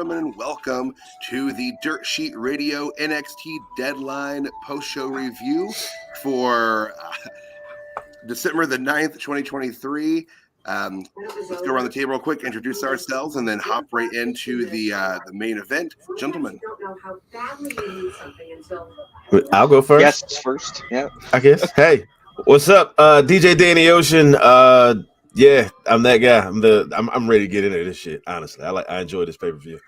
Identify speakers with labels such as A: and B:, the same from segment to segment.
A: gentlemen, welcome to the Dirt Sheet Radio NXT Deadline post-show review for December the 9th, 2023. Let's go around the table real quick, introduce ourselves, and then hop right into the main event. Gentlemen.
B: I'll go first.
C: Yes, first. Yeah,
B: I guess. Hey, what's up? DJ Danny Ocean. Yeah, I'm that guy. I'm ready to get into this shit. Honestly, I enjoy this pay-per-view.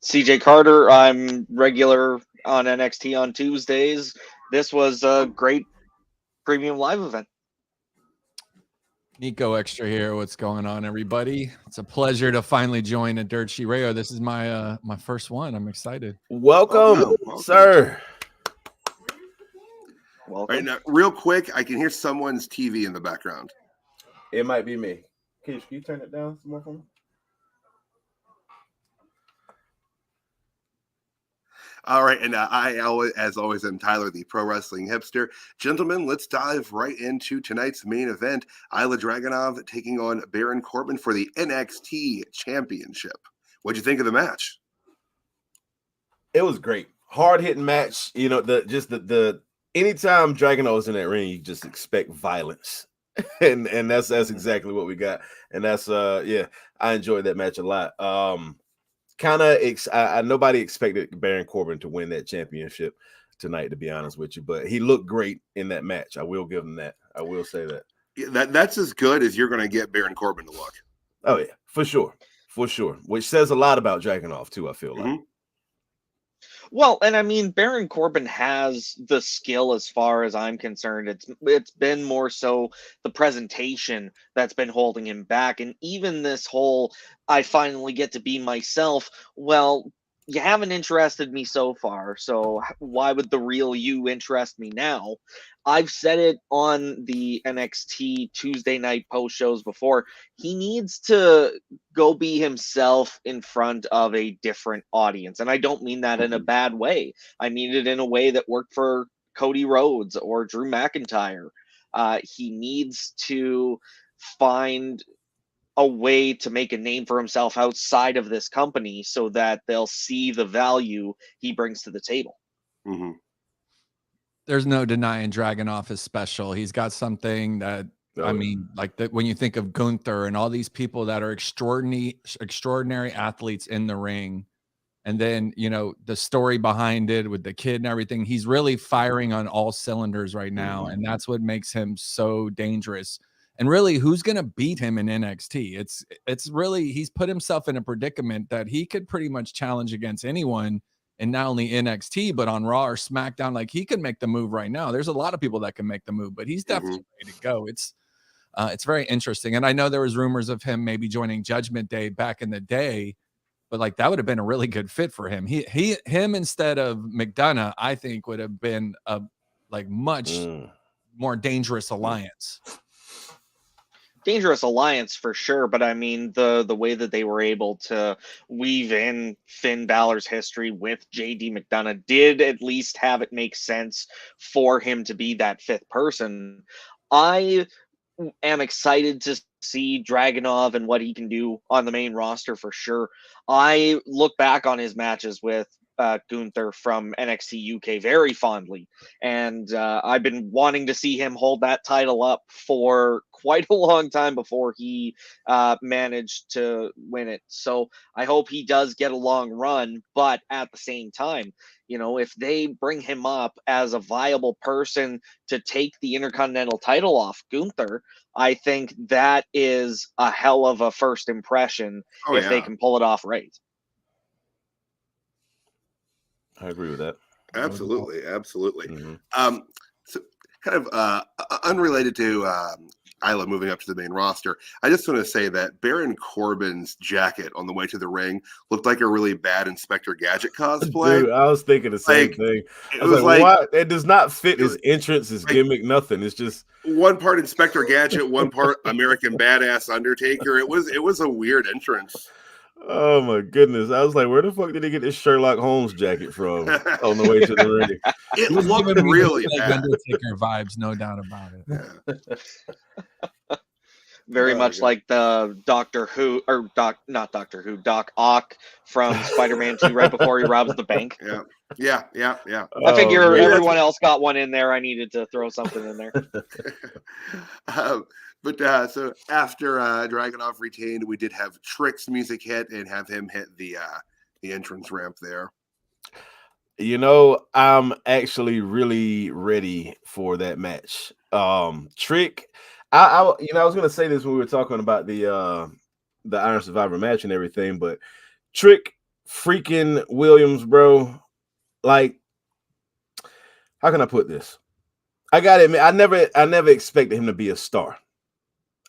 C: CJ Carter. I'm regular on NXT on Tuesdays. This was a great premium live event.
D: Nico Extra here. What's going on, everybody? It's a pleasure to finally join a Dirt Sheet Radio. This is my my first one. I'm excited.
B: Welcome, sir.
A: Welcome. All right, now, real quick, I can hear someone's TV in the background.
B: It might be me. Can you turn it down some more for me?
A: All right, and I, as always, am Tyler, the pro wrestling hipster. Gentlemen, let's dive right into tonight's main event. Ilja Dragunov taking on Baron Corbin for the NXT Championship. What'd you think of the match?
B: It was great. Hard-hitting match. You know, the anytime Dragunov is in that ring, you just expect violence. and that's exactly what we got. And that's I enjoyed that match a lot. Nobody expected Baron Corbin to win that championship tonight, to be honest with you, but he looked great in that match. I will give him that. I will say that.
A: Yeah, that's as good as you're going to get Baron Corbin to look.
B: Oh yeah, for sure, which says a lot about Dragunov too, I feel like.
C: Well, and I mean, Baron Corbin has the skill as far as I'm concerned. It's been more so the presentation that's been holding him back. And even this whole, I finally get to be myself. Well, you haven't interested me so far. So why would the real you interest me now? I've said it on the NXT Tuesday night post shows before. He needs to go be himself in front of a different audience. And I don't mean that in a bad way. I mean it in a way that worked for Cody Rhodes or Drew McIntyre. He needs to find a way to make a name for himself outside of this company so that they'll see the value he brings to the table.
A: Mm-hmm.
D: There's no denying Dragunov is special. He's got something that, I mean, like that when you think of Gunther and all these people that are extraordinary athletes in the ring, and then, you know, the story behind it with the kid and everything, he's really firing on all cylinders right now. And that's what makes him so dangerous. And really, who's going to beat him in NXT? It's really, he's put himself in a predicament that he could pretty much challenge against anyone, and not only NXT, but on Raw or SmackDown. Like, he can make the move right now. There's a lot of people that can make the move, but he's definitely ready to go. It's very interesting. And I know there was rumors of him maybe joining Judgment Day back in the day, but like that would have been a really good fit for him. Him instead of McDonough, I think would have been a much more dangerous alliance.
C: Dangerous alliance for sure, but I mean the way that they were able to weave in Finn Balor's history with JD McDonough did at least have it make sense for him to be that fifth person. I am excited to see Dragunov and what he can do on the main roster for sure. I look back on his matches with Gunther from NXT UK very fondly, and I've been wanting to see him hold that title up for quite a long time before he managed to win it. So I hope he does get a long run, but at the same time, you know, if they bring him up as a viable person to take the Intercontinental title off Gunther, I think that is a hell of a first impression if they can pull it off right.
B: I agree with that.
A: Absolutely.
B: Mm-hmm.
A: So kind of unrelated to Ilja moving up to the main roster, I just want to say that Baron Corbin's jacket on the way to the ring looked like a really bad Inspector Gadget cosplay.
B: Dude, I was thinking the same thing. I was like, what? It does not fit his entrance, his gimmick, nothing. It's just
A: one part Inspector Gadget, one part American Badass Undertaker. It was a weird entrance.
B: Oh my goodness! I was like, where the fuck did he get this Sherlock Holmes jacket from on the way to the ring?
A: It looked really bad.
D: Undertaker vibes, no doubt about it.
C: Very
A: Oh,
C: much
A: okay.
C: like the Doctor Who, or not Doctor Who, Doc Ock from Spider-Man 2 right before he robs the bank.
A: Yeah.
C: I figure
B: man.
C: everyone else got one in there. I needed to throw something in there.
A: So after Dragunov retained, we did have Trick's music hit and have him hit the entrance ramp there.
B: You know, I'm actually really ready for that match. Trick, I was gonna say this when we were talking about the Iron Survivor match and everything, but Trick freaking Williams, bro. Like, how can I put this? I gotta admit, I never expected him to be a star.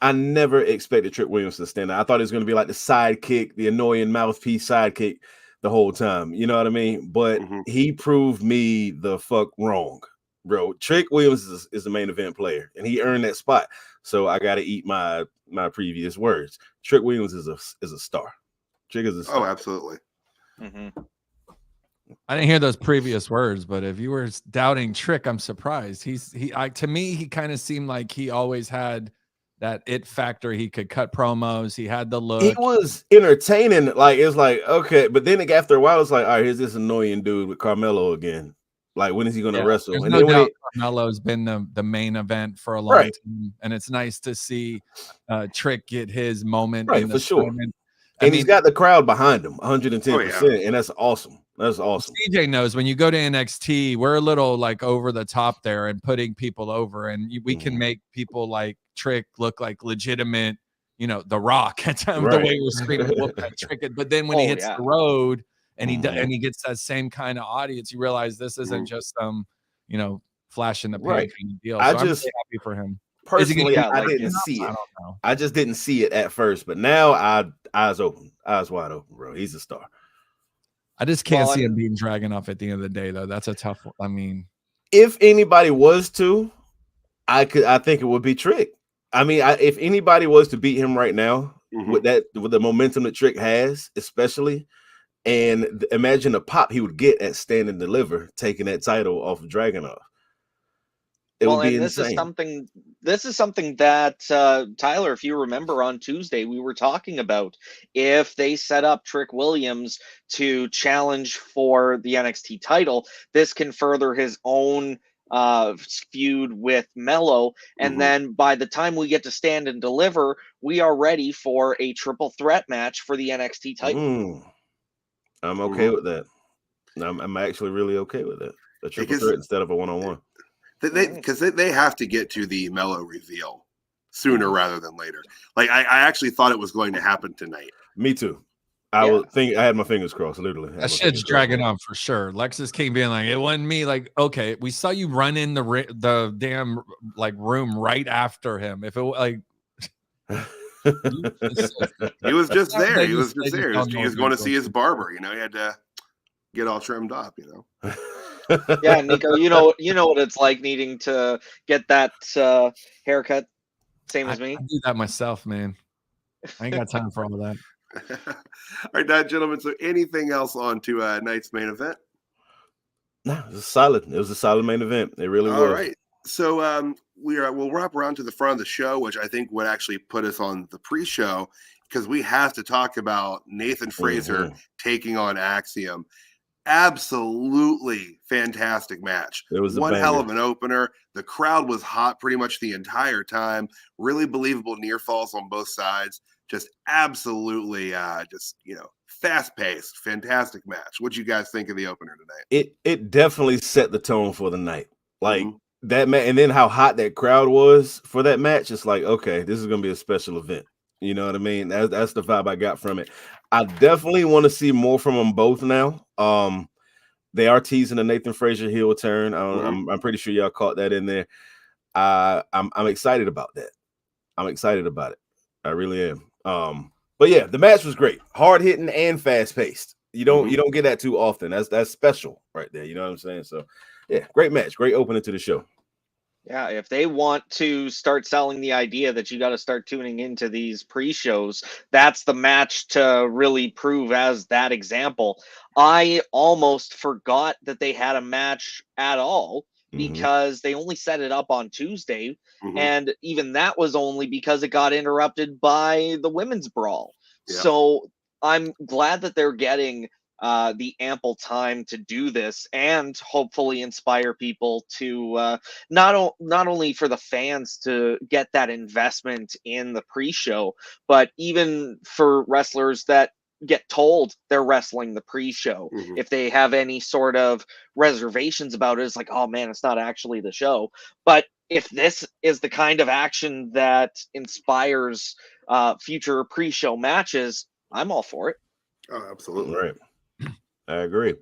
B: I never expected Trick Williams to stand out. I thought it was going to be like the sidekick, the annoying mouthpiece sidekick the whole time. You know what I mean? But he proved me the fuck wrong, bro. Trick Williams is the main event player, and he earned that spot. So I got to eat my previous words. Trick Williams is a star. Trick is a star.
A: Oh, absolutely.
D: I didn't hear those previous words, but if you were doubting Trick, I'm surprised. To me, he kind of seemed like he always had that it factor. He could cut promos. He had the look.
B: He was entertaining. Like, it's like, okay, but then after a while, it's like, all right, here's this annoying dude with Carmelo again. Like, when is he going to wrestle?
D: There's
B: And
D: no
B: then
D: doubt Carmelo's been the main event for a long time, and it's nice to see Trick get his moment.
B: Right,
D: in the
B: for sure.
D: tournament.
B: And he's got the crowd behind him, 110%, and that's awesome. That's awesome.
D: CJ knows when you go to NXT, we're a little like over the top there and putting people over, and we can make people like Trick look like legitimate, The Rock at times, the way we're screaming whoop that Trick. But then when he hits the road and he gets that same kind of audience, you realize this isn't just some, flash in the pan kind of deal. So I'm really happy for him.
B: Personally, I didn't see it.
D: I don't know.
B: I just didn't see it at first, but now eyes wide open, bro. He's a star.
D: I just can't see him being Dragunov at the end of the day, though. That's a tough one. I mean,
B: if anybody was to, I think it would be Trick. I mean, if anybody was to beat him right now with the momentum that Trick has, especially, and imagine the pop he would get at Stand and Deliver, taking that title off of Dragunov. It would be insane.
C: This is something that Tyler, if you remember on Tuesday, we were talking about if they set up Trick Williams to challenge for the NXT title, this can further his own feud with Melo. And then by the time we get to Stand and Deliver, we are ready for a triple threat match for the NXT title.
B: I'm okay with that. I'm actually really okay with that. A triple threat instead of a one-on-one.
A: Because they have to get to the Melo reveal sooner rather than later. Like I actually thought it was going to happen tonight.
B: Me too. I had my fingers crossed, literally.
D: That shit's dragging on for sure. Lexis King being like, it wasn't me. Like, okay, we saw you run in the damn like room right after him. If it like
A: he was just there. He was just there. He was going to see his barber. He had to get all trimmed up.
C: Yeah, Nico, you know what it's like needing to get that haircut. Same as me.
D: I do that myself, man. I ain't got time for all of that.
A: All right, now, gentlemen. So, anything else on to night's main event?
B: No, it was solid. It was a solid main event. It really was.
A: All right. So, we'll wrap around to the front of the show, which I think would actually put us on the pre-show, because we have to talk about Nathan Fraszer taking on Axiom. Absolutely fantastic match.
B: It was
A: one hell of an opener. The crowd was hot pretty much the entire time. Really believable near falls on both sides. Just absolutely fast paced, fantastic match. What do you guys think of the opener tonight?
B: It definitely set the tone for the night. Like that match, and then how hot that crowd was for that match. It's like, okay, this is gonna be a special event. You know what I mean? That's the vibe I got from it. I definitely want to see more from them both now. They are teasing a Nathan Fraszer heel turn. I'm pretty sure y'all caught that in there. I'm excited about that. I'm excited about it. I really am. But yeah, the match was great. Hard hitting and fast paced. You don't get that too often. That's special right there. You know what I'm saying? So yeah, great match. Great opening to the show.
C: Yeah, if they want to start selling the idea that you got to start tuning into these pre-shows, that's the match to really prove as that example. I almost forgot that they had a match at all because they only set it up on Tuesday.
A: Mhm.
C: And even that was only because it got interrupted by the women's brawl.
A: Yeah.
C: So I'm glad that they're getting the ample time to do this and hopefully inspire people to not only for the fans to get that investment in the pre-show, but even for wrestlers that get told they're wrestling the pre-show.
A: Mhm.
C: If they have any sort of reservations about it, it's like, oh man, it's not actually the show. But if this is the kind of action that inspires future pre-show matches, I'm all for it.
A: Oh, absolutely.
B: Right. I agree.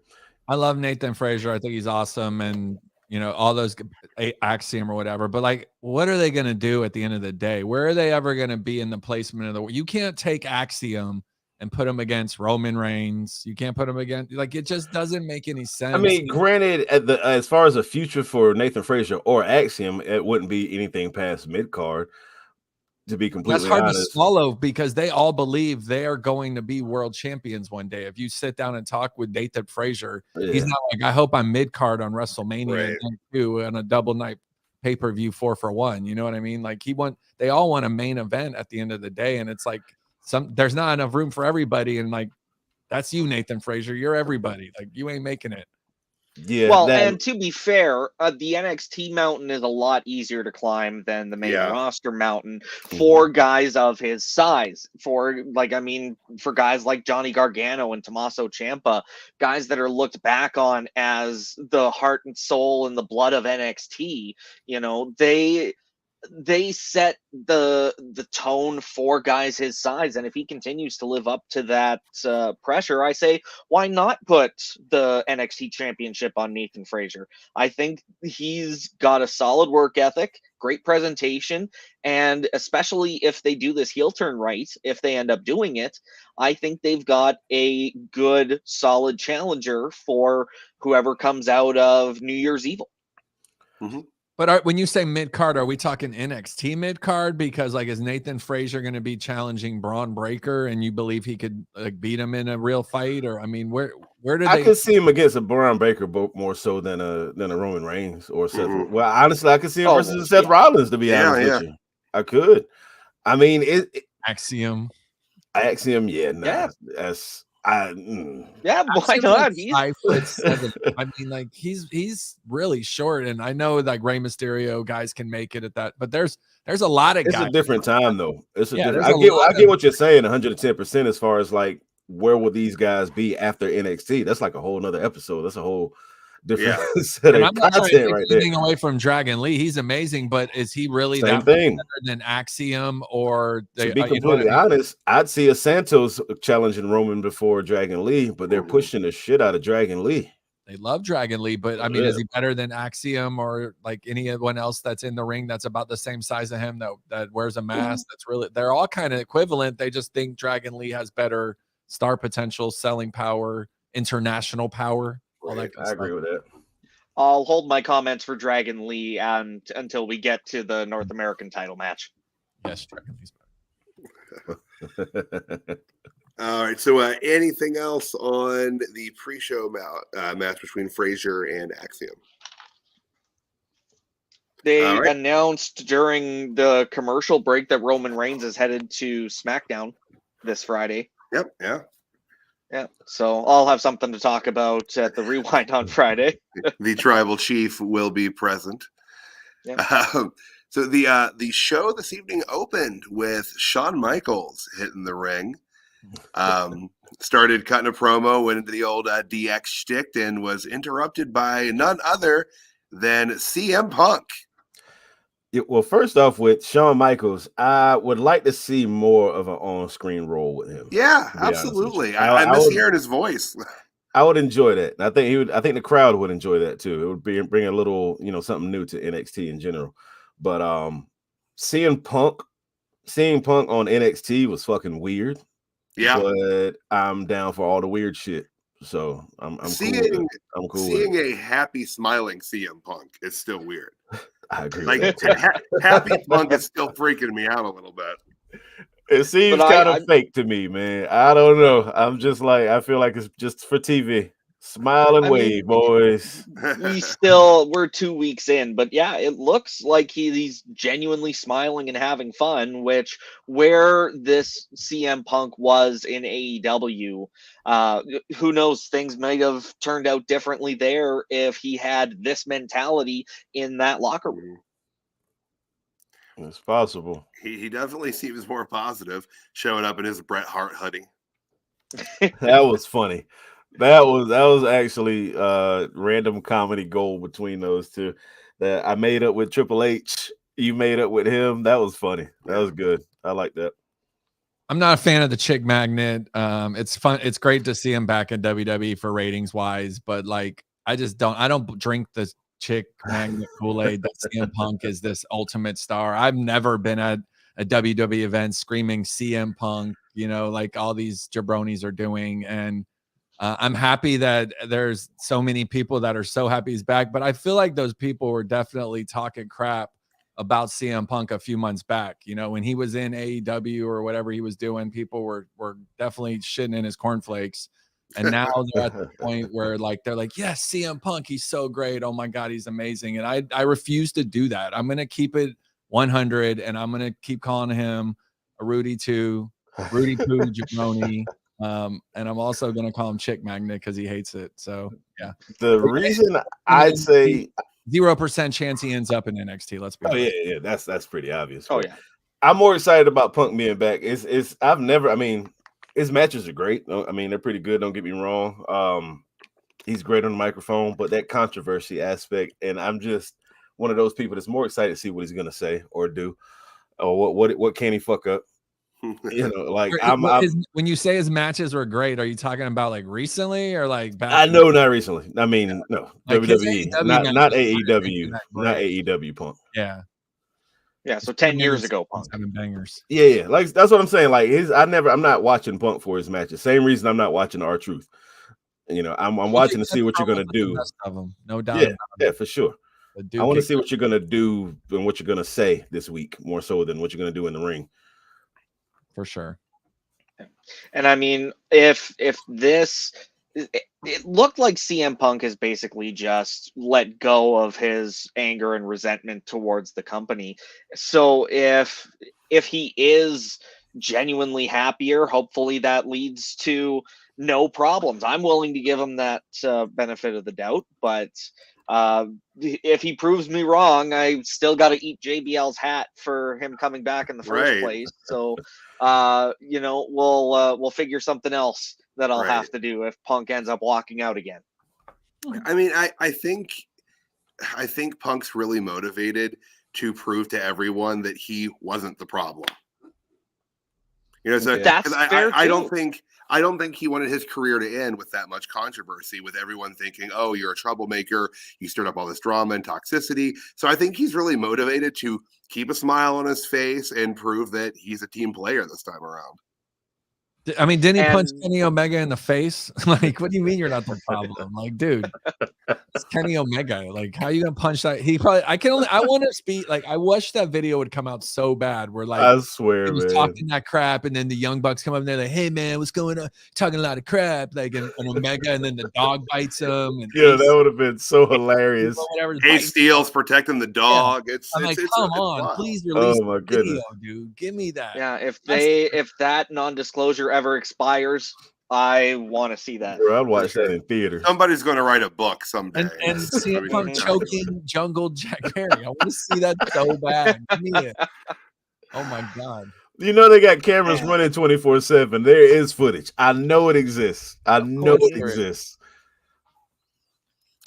D: I love Nathan Frazier. I think he's awesome. And, all those Axiom or whatever. But, like, what are they going to do at the end of the day? Where are they ever going to be in the placement of you can't take Axiom and put him against Roman Reigns. You can't put him against, like, it just doesn't make any sense.
B: I mean, granted, as far as a future for Nathan Frazier or Axiom, it wouldn't be anything past mid-card. To be completely
D: That's hard
B: honest.
D: to swallow because they all believe they are going to be world champions one day. If you sit down and talk with Nathan Frazier, he's not like, I hope I'm mid-card on WrestleMania
A: Right.
D: night 2 on a double night pay-per-view 4-for-1. You know what I mean? Like they all want a main event at the end of the day. And it's like there's not enough room for everybody. And like, that's you, Nathan Frazier. You're everybody. Like, you ain't making it.
B: Yeah.
C: Well, and to be fair, the NXT mountain is a lot easier to climb than the main
A: Yeah.
C: roster mountain for guys of his size. For guys like Johnny Gargano and Tommaso Ciampa, guys that are looked back on as the heart and soul and the blood of NXT. They set the tone for guys his size, and if he continues to live up to that pressure, I say, why not put the NXT Championship on Nathan Frazier? I think he's got a solid work ethic, great presentation, and especially if they do this heel turn right, if they end up doing it, I think they've got a good, solid challenger for whoever comes out of New Year's Evil.
A: Mm-hmm.
D: But when you say mid-card, are we talking NXT mid-card? Because, like, is Nathan Frazier going to be challenging Bron Breakker, and you believe he could beat him in a real fight? Or, I mean, where do they?
B: I could see him against a Bron Breakker more so than a Roman Reigns or Seth.
A: Mhm.
B: Well, honestly, I could see him versus Seth Rollins. To be honest with you, I could. I mean,
D: Axiom.
B: Yeah, nah,
C: Yeah.
B: that's
C: Yeah, why not?
D: He's 5'7". I mean, like, he's really short, and I know like Rey Mysterio guys can make it at that, but there's a lot of
B: it's
D: guys.
B: a different time though. It's a different.
D: I
B: get what you're saying 110% as far as like where will these guys be after NXT? That's like a whole nother episode. That's a whole different set of content right there.
D: Away from Dragon Lee, he's amazing, but is he really
B: Same
D: that
B: thing
D: better than Axiom? Or
B: to be completely honest, I'd see a Santos challenging Roman before Dragon Lee, but they're pushing the shit out of Dragon Lee.
D: They love Dragon Lee, but I mean, is he better than Axiom or like anyone else that's in the ring that's about the same size as him that wears a mask? They're all kind of equivalent. They just think Dragon Lee has better star potential, selling power, international power. All that kind of
B: I agree with that.
C: I'll hold my comments for Dragon Lee until we get to the North American title match.
D: Yes, Dragon Lee's
B: better.
A: All right. So, anything else on the pre-show match between Frazier and Axiom?
C: They announced during the commercial break that Roman Reigns is headed to SmackDown this Friday.
A: Yep. Yeah.
C: Yeah, so I'll have something to talk about at the Rewind on Friday.
A: The Tribal Chief will be present.
C: Yeah.
A: So the show this evening opened with Shawn Michaels hitting the ring. Started cutting a promo, went into the old DX shtick, and was interrupted by none other than CM Punk.
B: Well, first off, with Shawn Michaels, I would like to see more of an on-screen role with him.
A: Yeah, absolutely. I miss hearing his voice.
B: I would enjoy that. I think I think the crowd would enjoy that too. It would bring a little, something new to NXT in general. But seeing Punk on NXT was fucking weird.
A: Yeah,
B: but I'm down for all the weird shit. So I'm cool.
A: Seeing a happy, smiling CM Punk is still weird.
B: I agree.
A: Like happy Punk is still freaking me out a little bit.
B: It seems kind of fake to me, man. I don't know. I'm just like, I feel like it's just for TV. Smile and
C: I
B: wave,
C: mean,
B: boys.
C: we're 2 weeks in, but yeah, it looks like he's genuinely smiling and having fun, which where this CM Punk was in AEW, who knows, things might have turned out differently there if he had this mentality in that locker room.
B: It's possible.
A: He definitely seems more positive showing up in his Bret Hart hoodie.
B: That was funny. That was actually random comedy gold between those two that I made up with Triple H. You made up with him. That was funny. That was good. I like that.
D: I'm not a fan of the chick magnet. It's fun. It's great to see him back in WWE for ratings wise, but like I don't drink the chick magnet Kool-Aid that CM Punk is this ultimate star. I've never been at a WWE event screaming CM Punk, like all these jabronis are doing. And I'm happy that there's so many people that are so happy he's back, but I feel like those people were definitely talking crap about CM Punk a few months back. When he was in AEW or whatever he was doing, people were definitely shitting in his cornflakes. And now they're at the point where they're like, yes, CM Punk, he's so great. Oh my God, he's amazing. And I refuse to do that. I'm going to keep it 100 and I'm going to keep calling him a Rudy Poo jabroni. And I'm also going to call him Chick Magnet because he hates it. So, yeah.
B: The reason I'd say
D: 0% chance he ends up in NXT. Let's be honest.
B: Yeah. That's pretty obvious.
C: Oh, yeah.
B: I'm more excited about Punk being back. His matches are great. I mean, they're pretty good. Don't get me wrong. He's great on the microphone, but that controversy aspect, and I'm just one of those people that's more excited to see what he's going to say or do, or what can he fuck up.
D: When you say his matches were great, are you talking about recently or back?
B: I know, not recently. I mean, no, WWE, not
D: AEW,
B: not AEW Punk.
D: Yeah.
C: Yeah, so 10 years ago, Punk.
D: 7 bangers.
B: Yeah. That's what I'm saying. I'm not watching Punk for his matches. Same reason I'm not watching R-Truth. I'm watching to see what you're gonna do.
D: No doubt.
B: Yeah, for sure. I want to see what you're gonna do and what you're gonna say this week, more so than what you're gonna do in the ring.
D: For sure.
C: And I mean, if this, it looked like CM Punk has basically just let go of his anger and resentment towards the company. So if he is genuinely happier, hopefully that leads to no problems. I'm willing to give him that benefit of the doubt, but if he proves me wrong, I still got to eat JBL's hat for him coming back in the first place. So, we'll figure something else that I'll have to do if Punk ends up walking out again.
A: I mean, I think Punk's really motivated to prove to everyone that he wasn't the problem. So
C: that's fair.
A: I don't think he wanted his career to end with that much controversy, with everyone thinking, oh, you're a troublemaker, you stirred up all this drama and toxicity. So I think he's really motivated to keep a smile on his face and prove that he's a team player this time around.
D: I mean, didn't he punch Kenny Omega in the face? What do you mean you're not the problem? Dude, it's Kenny Omega. How you gonna punch that? I want to speak. I wish that video would come out so bad. Where
B: I swear,
D: he was talking that crap, and then the Young Bucks come up and they're like, "Hey man, what's going on? Talking a lot of crap." And Omega, and then the dog bites him. And
B: that would have been so hilarious.
A: Ace Steel's protecting the dog. Yeah.
D: I'm come on, please release
B: the video,
D: dude. Give me that.
C: Yeah, if that non-disclosure ever expires, I want to see that.
B: Bro, I'd watch that in theater.
A: Somebody's going to write a book someday.
D: And CM Punk choking Jungle Jack Perry. I want to see that so bad. Give me it. Oh my God.
B: They got cameras running 24/7. There is footage. I know it exists.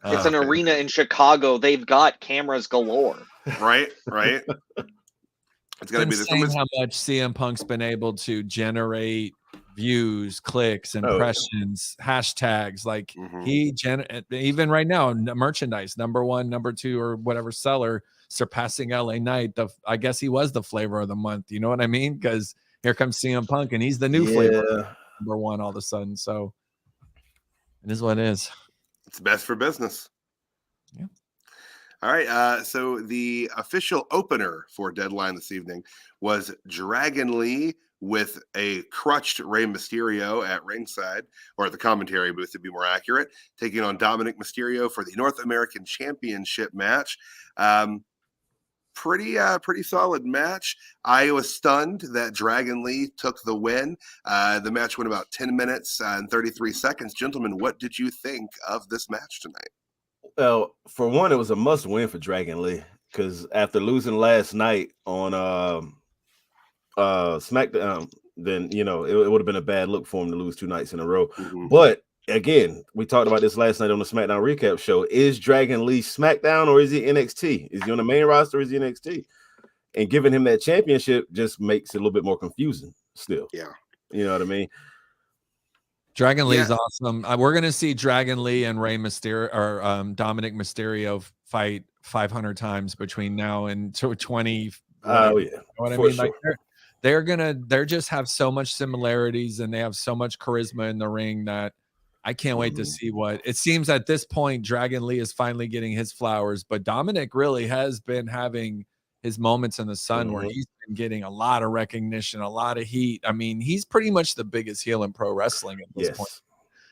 B: It's
C: an arena in Chicago. They've got cameras galore.
A: Right. It's going to be
D: insane how much CM Punk's been able to generate views, clicks, impressions, hashtags. Even right now, merchandise, number 1, number 2, or whatever seller, surpassing LA Knight. I guess he was the flavor of the month. You know what I mean? Because here comes CM Punk, and he's the new flavor, number 1 all of a sudden. So it is what it is.
A: It's best for business.
D: Yeah.
A: All right. So the official opener for Deadline this evening was Dragon Lee with a crutched Rey Mysterio at ringside, or at the commentary booth to be more accurate, taking on Dominik Mysterio for the North American Championship match. Pretty solid match. I was stunned that Dragon Lee took the win. The match went about 10 minutes and 33 seconds. Gentlemen, what did you think of this match tonight?
B: Well, for one, it was a must win for Dragon Lee, because after losing last night on SmackDown, then it would have been a bad look for him to lose 2 nights in a row. But again, we talked about this last night on the SmackDown recap show. Is Dragon Lee SmackDown or is he NXT? Is he on the main roster or is he NXT? And giving him that championship just makes it a little bit more confusing still.
A: Yeah.
B: You know what I mean?
D: Dragon Lee is awesome. We're going to see Dragon Lee and Rey Mysterio, or Dominik Mysterio, fight 500 times between now and 20.
B: Oh, yeah.
D: You know what I
B: For
D: mean?
B: sure.
D: Like they're just have so much similarities, and they have so much charisma in the ring that I can't wait to see what it seems at this point. Dragon Lee is finally getting his flowers, but Dominik really has been having his moments in the sun where he's been getting a lot of recognition, a lot of heat. I mean, he's pretty much the biggest heel in pro wrestling at this point.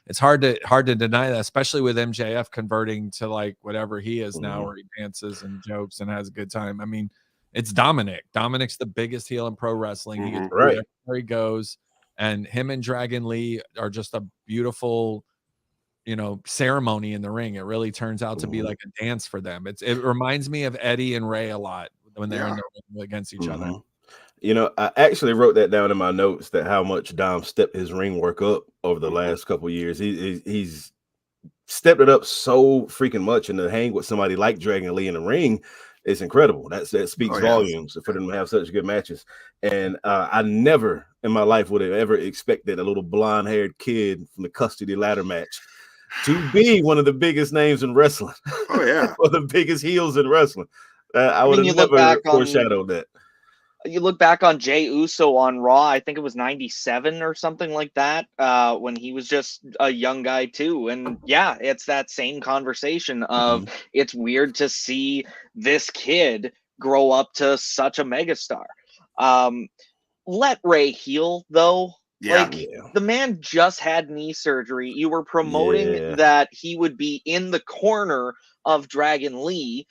D: It's hard to deny that, especially with MJF converting to like whatever he is now, where he dances and jokes and has a good time. I mean, it's Dominik. Dominik's the biggest heel in pro wrestling. He gets right where he goes, and him and Dragon Lee are just a beautiful, ceremony in the ring. It really turns out to be like a dance for them. It reminds me of Eddie and Ray a lot when they're in the ring against each other.
B: I actually wrote that down in my notes, that how much Dom stepped his ring work up over the last couple of years. He's stepped it up so freaking much, and to hang with somebody like Dragon Lee in the ring is incredible. That speaks volumes for them to have such good matches. And I never in my life would have ever expected a little blonde-haired kid from the custody ladder match to be one of the biggest names in wrestling.
A: Oh yeah,
B: one of the biggest heels in wrestling. I would have never foreshadowed that.
C: You look back on Jey Uso on Raw, I think it was 97 or something like that, when he was just a young guy too. And yeah, it's that same conversation of it's weird to see this kid grow up to such a megastar. Let Ray heal though. The man just had knee surgery. You were promoting that he would be in the corner of Dragon Lee.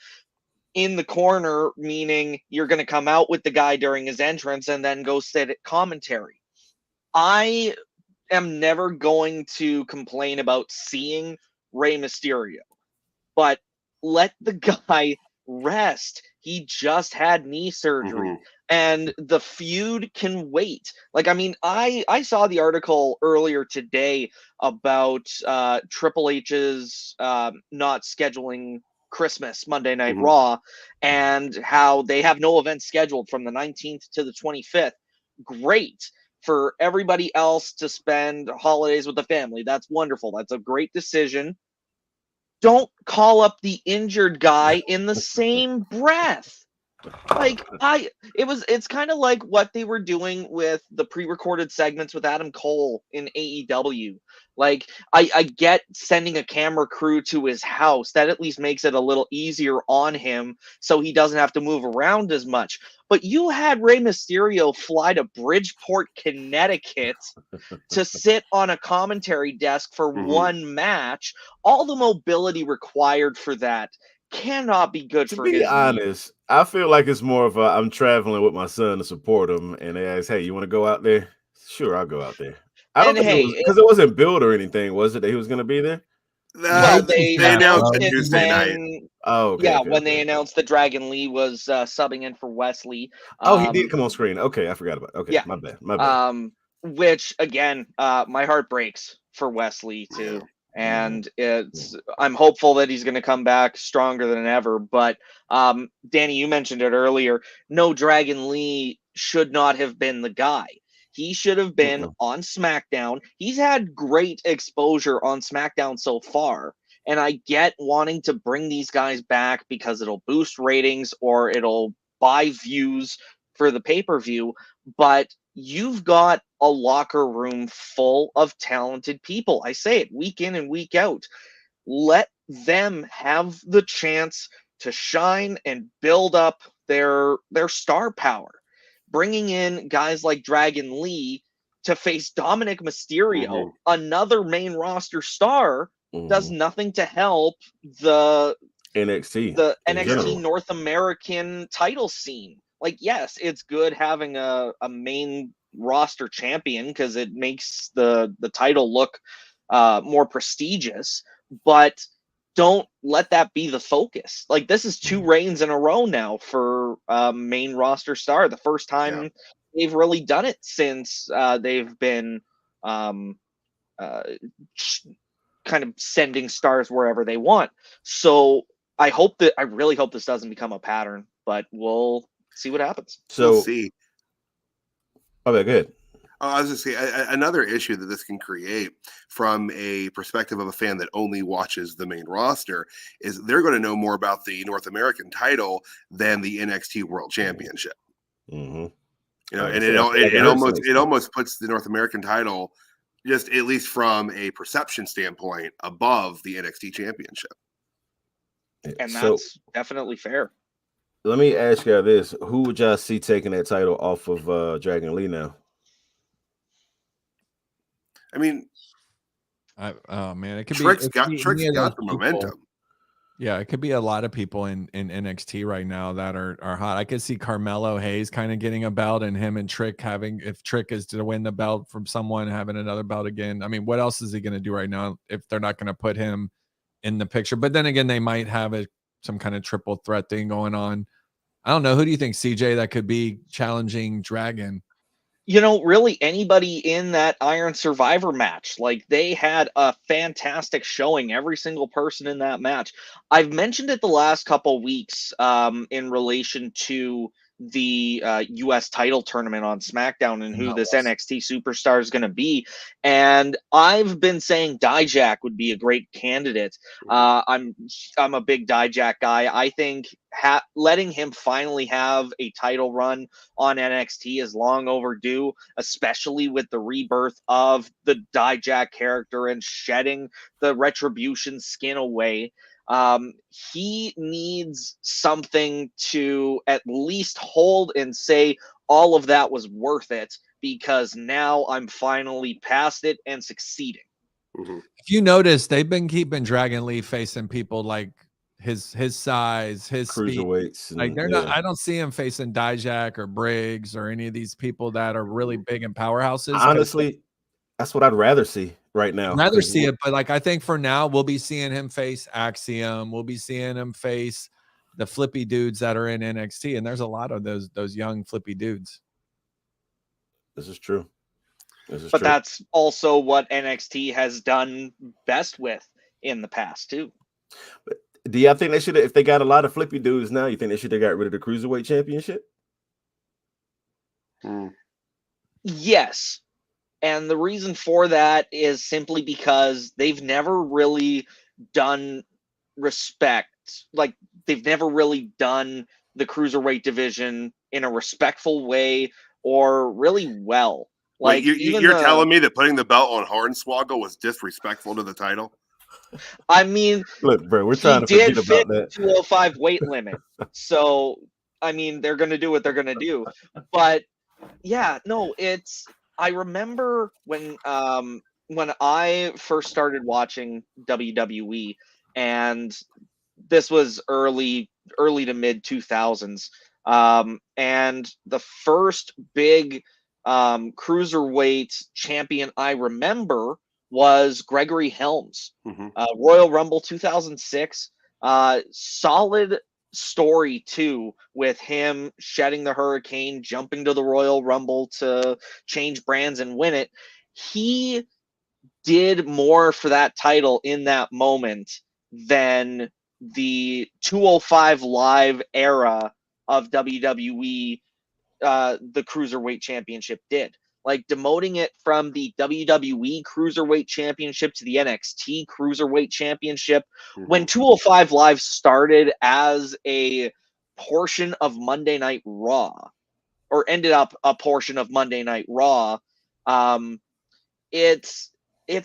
C: In the corner, meaning you're going to come out with the guy during his entrance and then go sit at commentary. I am never going to complain about seeing Rey Mysterio, but let the guy rest. He just had knee surgery, and the feud can wait. Like, I mean, I saw the article earlier today about Triple H's not scheduling Christmas Monday Night Raw, and how they have no events scheduled from the 19th to the 25th. Great for everybody else to spend holidays with the family. That's wonderful. That's a great decision. Don't call up the injured guy in the same breath. Like, it's kind of like what they were doing with the pre-recorded segments with Adam Cole in AEW. Like, I get sending a camera crew to his house. That at least makes it a little easier on him so he doesn't have to move around as much. But you had Rey Mysterio fly to Bridgeport, Connecticut to sit on a commentary desk for one match. All the mobility required for that cannot be good for his
B: knee. To be honest, I feel like it's more of I'm traveling with my son to support him, and they ask, hey, you want to go out there? Sure, I'll go out there. I don't think it was because it wasn't billed or anything, was it, that he was going to be there?
C: Well, they announced it
A: Tuesday night.
B: Oh, okay,
C: when they announced that Dragon Lee was subbing in for Wesley.
B: He did come on screen. Okay, I forgot about it. Okay, my bad.
C: Which, again, my heart breaks for Wesley, too. And I'm hopeful that he's going to come back stronger than ever. But Danny, you mentioned it earlier. No, Dragon Lee should not have been the guy. He should have been on SmackDown. He's had great exposure on SmackDown so far. And I get wanting to bring these guys back because it'll boost ratings or it'll buy views for the pay-per-view. But you've got a locker room full of talented people. I say it week in and week out. Let them have the chance to shine and build up their star power. bringing in guys like Dragon Lee to face Dominik Mysterio, another main roster star, does nothing to help the NXT North American title scene. Like, yes, it's good having a main roster champion because it makes the title look more prestigious, but don't let that be the focus. Like, this is 2 reigns in a row now for main roster star. The first time they've really done it since they've been kind of sending stars wherever they want. So I really hope this doesn't become a pattern, but we'll see what happens.
B: So
A: we'll see.
B: Okay, good.
A: I was just saying, another issue that this can create from a perspective of a fan that only watches the main roster is they're going to know more about the North American title than the NXT World Championship. You know, and it almost puts the North American title, just at least from a perception standpoint, above the NXT Championship.
C: And that's definitely fair.
B: Let me ask y'all this: who would y'all see taking that title off of Dragon Lee now?
A: I mean,
D: it could
A: Trick's
D: be
A: got the momentum.
D: Yeah, it could be a lot of people in NXT right now that are hot. I could see Carmelo Hayes kind of getting a belt, and him and Trick if Trick is to win the belt from someone, having another belt again. I mean, what else is he going to do right now if they're not going to put him in the picture? But then again, they might have some kind of triple threat thing going on. I don't know. Who do you think, CJ, that could be challenging Dragon?
C: You know, really anybody in that Iron Survivor match. Like, they had a fantastic showing, every single person in that match. I've mentioned it the last couple weeks in relation to the U.S. title tournament on SmackDown and who this NXT superstar is going to be. And I've been saying Dijak would be a great candidate. I'm a big Dijak guy. I think letting him finally have a title run on NXT is long overdue, especially with the rebirth of the Dijak character and shedding the Retribution skin away. He needs something to at least hold and say all of that was worth it, because now I'm finally past it and succeeding.
D: If you notice, they've been keeping Dragon Lee facing people like his size, his speed. Like, they're not. I don't see him facing Dijak or Briggs or any of these people that are really big in powerhouses.
B: Honestly, that's what I'd rather see right now.
D: I'd rather see it, but like, I think for now we'll be seeing him face Axiom. We'll be seeing him face the flippy dudes that are in NXT, and there's a lot of those young flippy dudes.
B: This is true.
C: But that's also what NXT has done best with in the past too.
B: But do y'all think they should have, if they got a lot of flippy dudes now, you think they should have got rid of the Cruiserweight Championship?
C: Yes. And the reason for that is simply because they've never really done respect. Like, they've never really done the Cruiserweight division in a respectful way or really well. Like,
A: wait, you're telling me that putting the belt on Hornswoggle was disrespectful to the title?
C: I mean,
B: look, bro, we're trying to forget about that.
C: 205 weight limit. So, I mean, they're going to do what they're going to do. But yeah, no, I remember when I first started watching WWE, and this was early to mid 2000s. And the first big cruiserweight champion I remember was Gregory Helms. Royal Rumble 2006. Solid story too, with him shedding the Hurricane, jumping to the Royal Rumble to change brands and win it. He did more for that title in that moment than the 205 Live era of WWE, the Cruiserweight Championship did. Like, demoting it from the WWE Cruiserweight Championship to the NXT Cruiserweight Championship. When 205 Live started as a portion of Monday Night Raw, or ended up a portion of Monday Night Raw, it's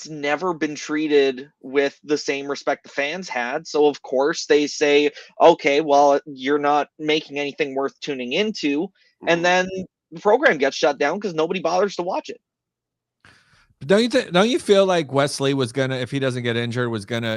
C: never been treated with the same respect the fans had. So, of course, they say, okay, well, you're not making anything worth tuning into. And then the program gets shut down because nobody bothers to watch it.
D: Don't you feel like Wesley was gonna, if he doesn't get injured,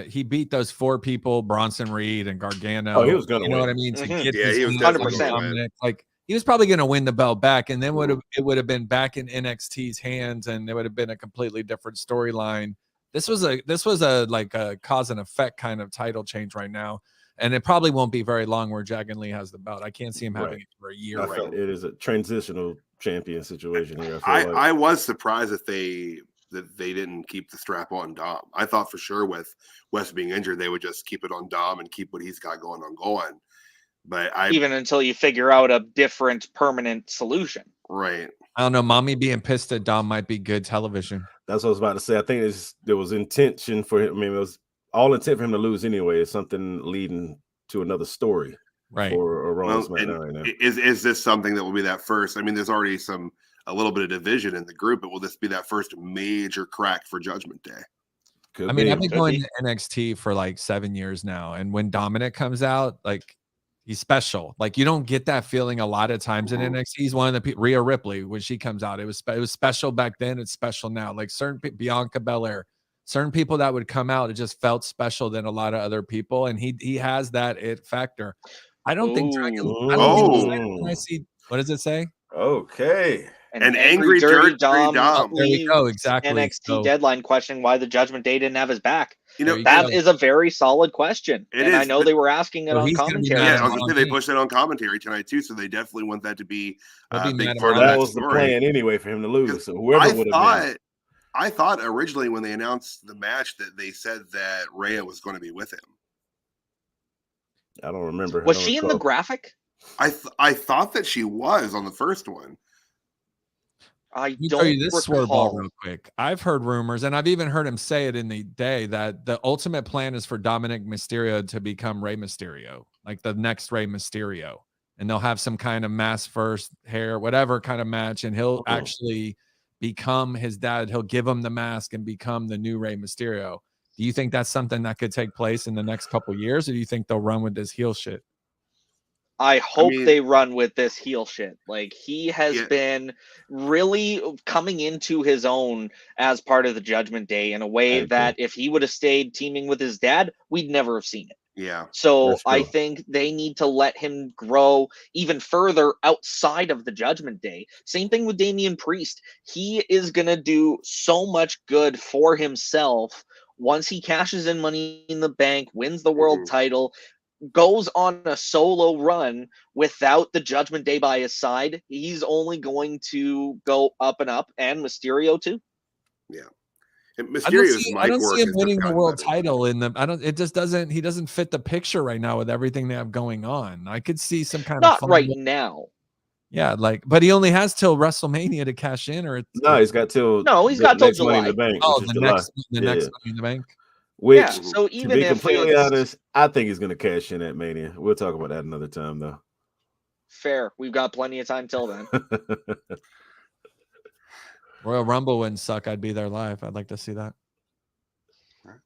D: he beat those 4 people, Bronson Reed and Gargano.
B: Oh, he was gonna
D: you know
B: win.
D: what I mean? To
C: Mhm.
D: get
A: Yeah,
D: his
A: he was
D: hands
A: definitely
D: on
C: gonna
A: win.
D: Dominic. Like he was probably gonna win the belt back, and then it would have been back in NXT's hands, and it would have been a completely different storyline. This was a like a cause and effect kind of title change right now. And it probably won't be very long where Dragon Lee has the belt. I can't see him having it for a year.
B: I felt it is a transitional champion situation here. I
A: I was surprised that they didn't keep the strap on Dom. I thought for sure with West being injured, they would just keep it on Dom and keep what he's got going on going. But
C: Even until you figure out a different permanent solution.
A: Right.
D: I don't know. Mommy being pissed at Dom might be good television.
B: That's what I was about to say. I think there was intention for him. I mean, it was all intent for him to lose anyway. It's something leading to another story,
D: right?
B: For Raw SmackDown right now.
A: Is this something that will be that first? I mean, there's already a little bit of division in the group, but will this be that first major crack for Judgment Day?
B: Could
D: I mean,
B: be.
D: I've been going to NXT for like 7 years now, and when Dominik comes out, like he's special. Like you don't get that feeling a lot of times in NXT. He's one of the people. Rhea Ripley, when she comes out, it was special back then. It's special now. Like certain Bianca Belair, certain people that would come out, it just felt special than a lot of other people, and he has that it factor. I don't think Dragon. I don't get excited when I see. What does it say?
B: Okay.
A: An angry dirty Dom.
D: Oh, there we go. Exactly.
C: NXT Deadline questioning why the Judgment Day didn't have his back.
A: You know,
C: that is a very solid question. I know they were asking it on commentary.
A: Yeah, I was gonna say they pushed it on commentary tonight too, so they definitely want that to be a big part of
B: that was the plan anyway for him to lose. So whoever would have been.
A: I thought originally when they announced the match that they said that Rhea was going to be with him.
B: I don't remember.
C: Was she in the graphic?
A: I thought that she was on the first one.
C: I
D: Let me
C: don't
D: tell you this
C: recall.
D: real quick. I've heard rumors, and I've even heard him say it in the day, that the ultimate plan is for Dominik Mysterio to become Rey Mysterio, like the next Rey Mysterio, and they'll have some kind of mask first hair, whatever kind of match, and he'll actually become his dad. He'll give him the mask and become the new Rey Mysterio. Do you think that's something that could take place in the next couple of years, or do you think they'll run with this heel shit?
C: I hope they run with this heel shit. Like he has been really coming into his own as part of the Judgment Day in a way that if he would have stayed teaming with his dad, we'd never have seen it.
A: Yeah.
C: So I think they need to let him grow even further outside of the Judgment Day. Same thing with Damian Priest. He is going to do so much good for himself once he cashes in Money in the Bank, wins the world title, goes on a solo run without the Judgment Day by his side. He's only going to go up and up, and Mysterio too.
A: Yeah. Mysterio's
D: I don't see him winning the world title in the. It just doesn't. He doesn't fit the picture right now with everything they have going on. I could see some kind of
C: not right now.
D: Yeah, but he only has till WrestleMania to cash in, or
B: he's got till
C: he's got till July.
B: Money in the Bank,
D: the next Money in the Bank.
B: Which,
C: so even
B: to be
C: if
B: completely honest, I think he's going to cash in at Mania. We'll talk about that another time, though.
C: Fair. We've got plenty of time till then.
D: Royal Rumble wouldn't suck. I'd be there live. I'd like to see that.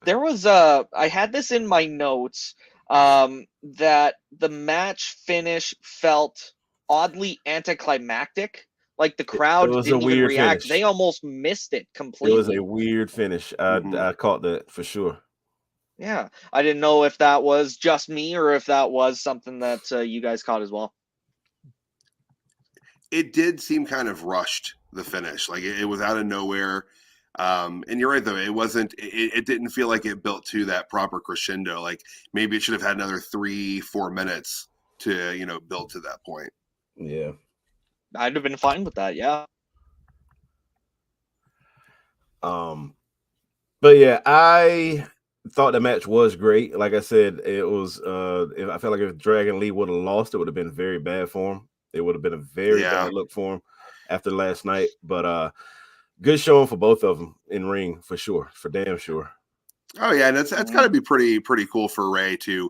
C: There was I had this in my notes that the match finish felt oddly anticlimactic. Like the crowd didn't even react.
B: Finish.
C: They almost missed it completely.
B: It was a weird finish. I caught that for sure.
C: Yeah. I didn't know if that was just me or if that was something that you guys caught as well.
A: It did seem kind of rushed, the finish. Like it was out of nowhere. And you're right, though. It wasn't, it didn't feel like it built to that proper crescendo. Like maybe it should have had another 3-4 minutes to, build to that point.
B: Yeah.
C: I'd have been fine with that, yeah.
B: But yeah, I thought the match was great. Like I said, it was. I felt like if Dragon Lee would have lost, it would have been very bad for him. It would have been a very bad look for him after last night. But good showing for both of them in ring for sure, for damn sure.
A: Oh yeah, and that's got to be pretty cool for Ray to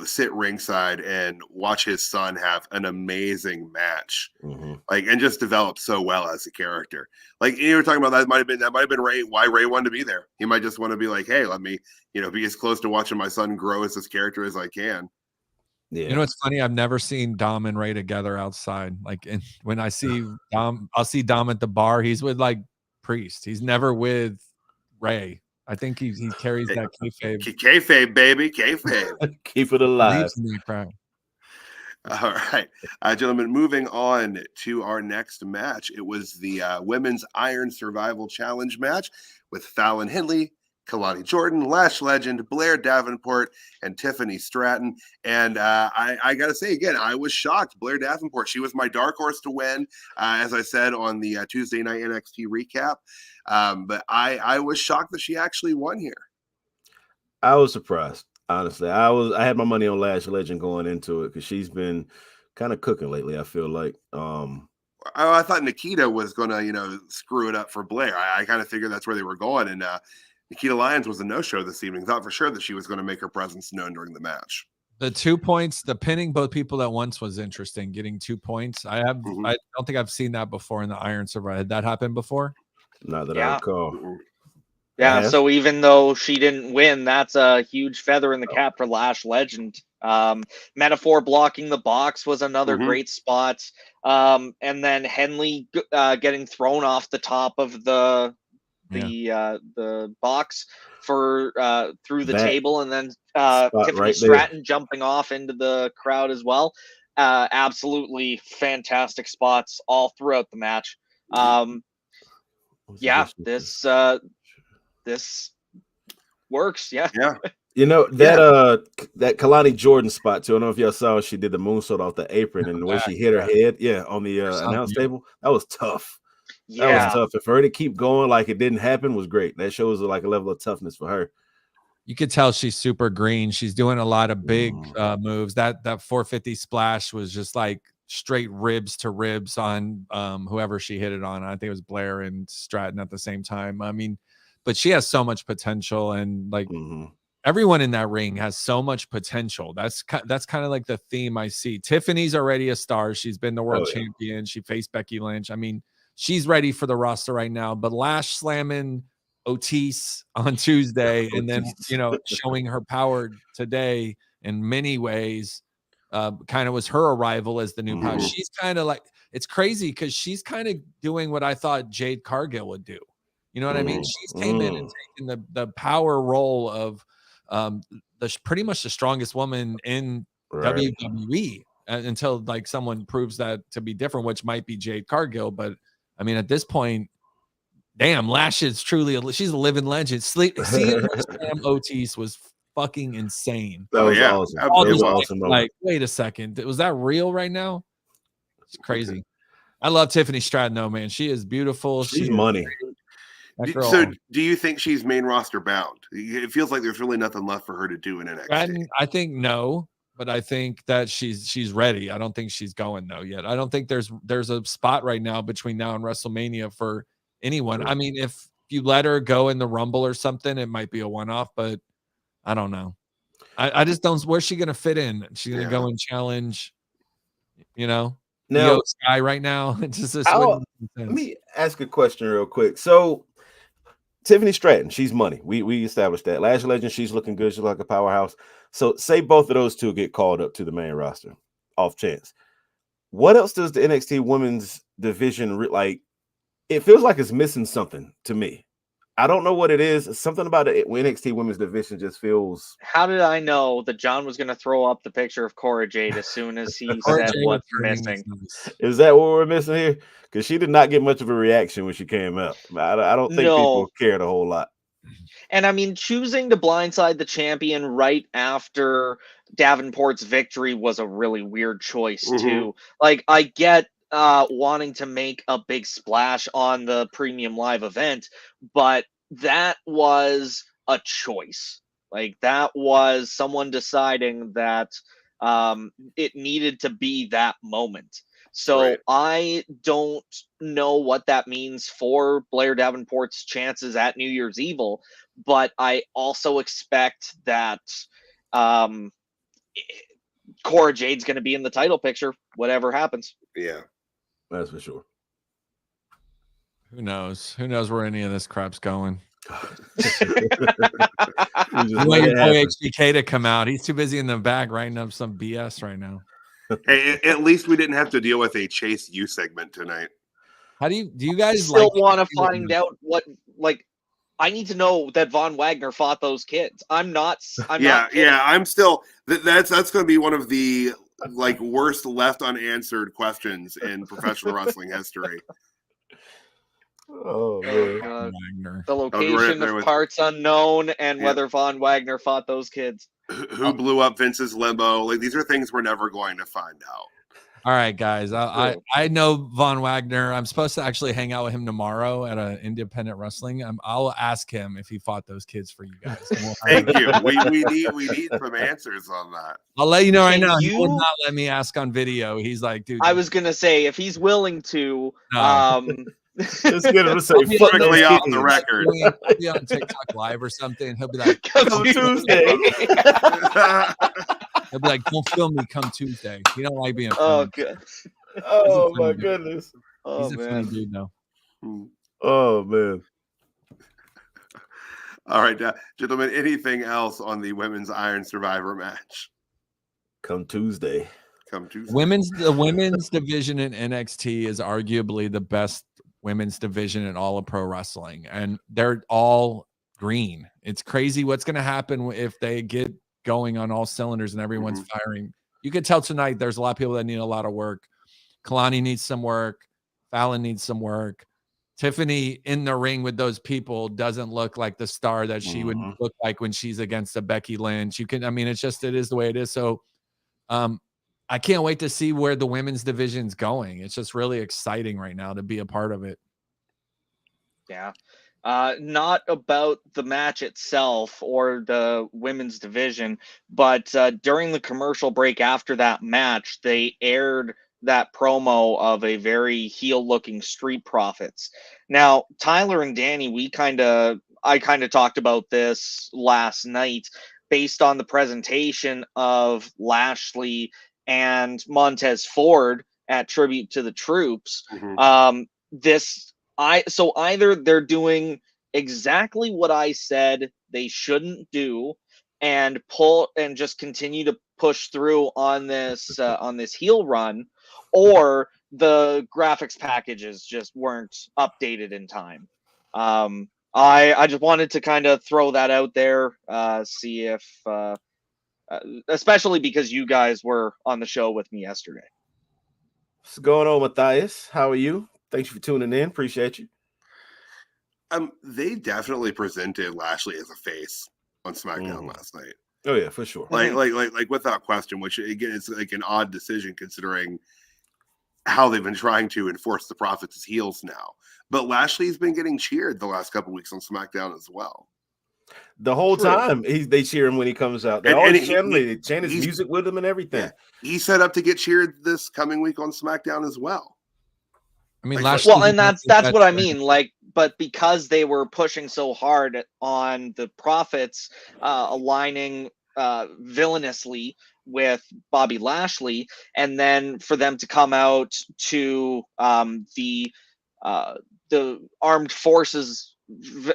A: sit ringside and watch his son have an amazing match, and just develop so well as a character. Like you were talking about, that might have been Ray. Why Ray wanted to be there? He might just want to be like, hey, let me be as close to watching my son grow as this character as I can.
B: Yeah.
D: You know what's funny? I've never seen Dom and Ray together outside. Like, when I see Dom, I'll see Dom at the bar. He's with like Priest. He's never with Ray. I think he carries that kayfabe.
A: Kayfabe, baby, kayfabe.
B: Keep it alive.
D: Believes in the crowd.
A: All right, gentlemen, moving on to our next match. It was the Women's Iron Survival Challenge match with Fallon, Henley, Kelani Jordan, Lash Legend, Blair Davenport, and Tiffany Stratton. And I got to say again, I was shocked. Blair Davenport, she was my dark horse to win, as I said on the Tuesday night NXT recap. But I was shocked that she actually won here.
B: I was surprised, honestly. I had my money on Lash Legend going into it because she's been kind of cooking lately, I feel like.
A: I thought Nikita was going to, screw it up for Blair. I kind of figured that's where they were going. And Nikita Lyons was a no-show this evening. Thought for sure that she was going to make her presence known during the match.
D: The 2 points, the pinning both people at once was interesting. Getting 2 points. I don't think I've seen that before in the Iron Survivor. Had that happened before?
B: Not that I recall.
C: Yeah, so even though she didn't win, that's a huge feather in the cap for Lash Legend. Metaphor blocking the box was another great spot. And then Henley getting thrown off the top of the box for through the table, and then Tiffany Stratton jumping off into the crowd as well. Absolutely fantastic spots all throughout the match. This works. Yeah.
B: You know, that Kelani Jordan spot too. I don't know if y'all saw, she did the moonsault off the apron and the way she hit her head, on the announce table. That was tough. That was tough. And for her to keep going like it didn't happen was great. That shows like a level of toughness for her.
D: You could tell she's super green. She's doing a lot of big moves. That 450 splash was just like straight ribs to ribs on whoever she hit it on. I think it was Blair and Stratton at the same time. I mean, but she has so much potential, and like everyone in that ring has so much potential. That's kind of like the theme I see. Tiffany's already a star. She's been the world champion. She faced Becky Lynch. I mean, she's ready for the roster right now. But Lash slamming Otis on Tuesday, and then showing her power today in many ways, kind of was her arrival as the new power. She's kind of like, it's crazy because she's kind of doing what I thought Jade Cargill would do. You know what I mean? She's came in and taken the power role of pretty much the strongest woman in WWE until like someone proves that to be different, which might be Jade Cargill. But I mean, at this point, damn, Lash is truly she's a living legend. Seeing her slam Otis was fucking insane.
B: That was awesome. It was awesome.
D: Like, wait a second, was that real right now? It's crazy. I love Tiffany Stratton though, man. She is beautiful.
B: She's money.
A: So do you think she's main roster bound? It feels like there's really nothing left for her to do in NXT.
D: I think no, but I think that she's ready. I don't think she's going though yet. I don't think there's a spot right now between now and WrestleMania for anyone. I mean, if you let her go in the Rumble or something, it might be a one-off, but I don't know. I just don't. Where's she gonna fit in? She's gonna go and challenge,
B: No
D: Sky right now.
B: Let me ask a question real quick. So Tiffany Stratton, she's money. We established that. Lash Legend, she's looking good. She's like a powerhouse. So say both of those two get called up to the main roster, off chance. What else does the NXT women's division like? It feels like it's missing something to me. I don't know what it is. Something about the NXT women's division just feels.
C: How did I know that John was going to throw up the picture of Cora Jade as soon as he said what's missing?
B: Is that what we're missing here? Because she did not get much of a reaction when she came out. I don't think people cared a whole lot.
C: And I mean, choosing to blindside the champion right after Davenport's victory was a really weird choice too. Like, I get wanting to make a big splash on the premium live event, but that was a choice. Like, that was someone deciding that it needed to be that moment. So I don't know what that means for Blair Davenport's chances at New Year's Evil, but I also expect that Cora Jade's going to be in the title picture, whatever happens.
A: Yeah.
B: That's for sure.
D: Who knows? Who knows where any of this crap's going? You want your boy HBK to come out. He's too busy in the back writing up some BS right now.
A: Hey, at least we didn't have to deal with a Chase U segment tonight.
D: How do you guys
C: still want to find out what, like, I need to know that Von Wagner fought those kids. I'm not
A: I'm still that's going to be one of the like worst left unanswered questions in professional wrestling history.
B: Oh man.
C: God.
D: Wagner.
C: The location of parts unknown and whether Von Wagner fought those kids.
A: Who blew up Vince's limo? Like, these are things we're never going to find out.
D: All right, guys. I know Von Wagner. I'm supposed to actually hang out with him tomorrow at an independent wrestling. I'll ask him if he fought those kids for you guys.
A: Thank you. We need some answers on that.
D: I'll let you know right now. He would not let me ask on video. He's like, dude.
C: I was gonna say if he's willing to.
B: Let's get him to say
A: perfectly off the record.
D: He'll be on TikTok live or something. He'll be like,
C: come Tuesday.
D: He'll be like, don't film me come Tuesday. He don't like being
C: filmed.
B: Good. Oh my goodness.
D: He's a funny dude though.
B: Oh man.
A: All right, gentlemen, anything else on the women's Iron Survivor match?
B: Come Tuesday.
D: The women's division in NXT is arguably the best women's division in all of pro wrestling, and they're all green. It's crazy what's going to happen if they get going on all cylinders and everyone's firing. You could tell tonight there's a lot of people that need a lot of work. Kelani needs some work. Fallon needs some work. Tiffany in the ring with those people doesn't look like the star that she would look like when she's against a Becky Lynch. It is the way it is. So I can't wait to see where the women's division's going. It's just really exciting right now to be a part of it.
C: Yeah. Not about the match itself or the women's division, but during the commercial break after that match, they aired that promo of a very heel-looking Street Profits. Now, Tyler and Danny, I kind of talked about this last night based on the presentation of Lashley and Montez Ford at Tribute to the Troops. So either they're doing exactly what I said they shouldn't do and just continue to push through on this heel run, or the graphics packages just weren't updated in time. I just wanted to kind of throw that out there, see if especially because you guys were on the show with me yesterday.
B: What's going on, Matthias? How are you? Thanks for tuning in. Appreciate you.
A: They definitely presented Lashley as a face on SmackDown last night.
B: Oh yeah, for sure.
A: Like without question. Which again is like an odd decision considering how they've been trying to enforce the Profits as heels now. But Lashley's been getting cheered the last couple of weeks on SmackDown as well.
B: The whole time they cheer him when he comes out. They always chant his music with him and everything. Yeah.
A: He's set up to get cheered this coming week on SmackDown as well.
D: I mean,
C: that's what I mean. Like, but because they were pushing so hard on the Profits, aligning villainously with Bobby Lashley, and then for them to come out to the armed forces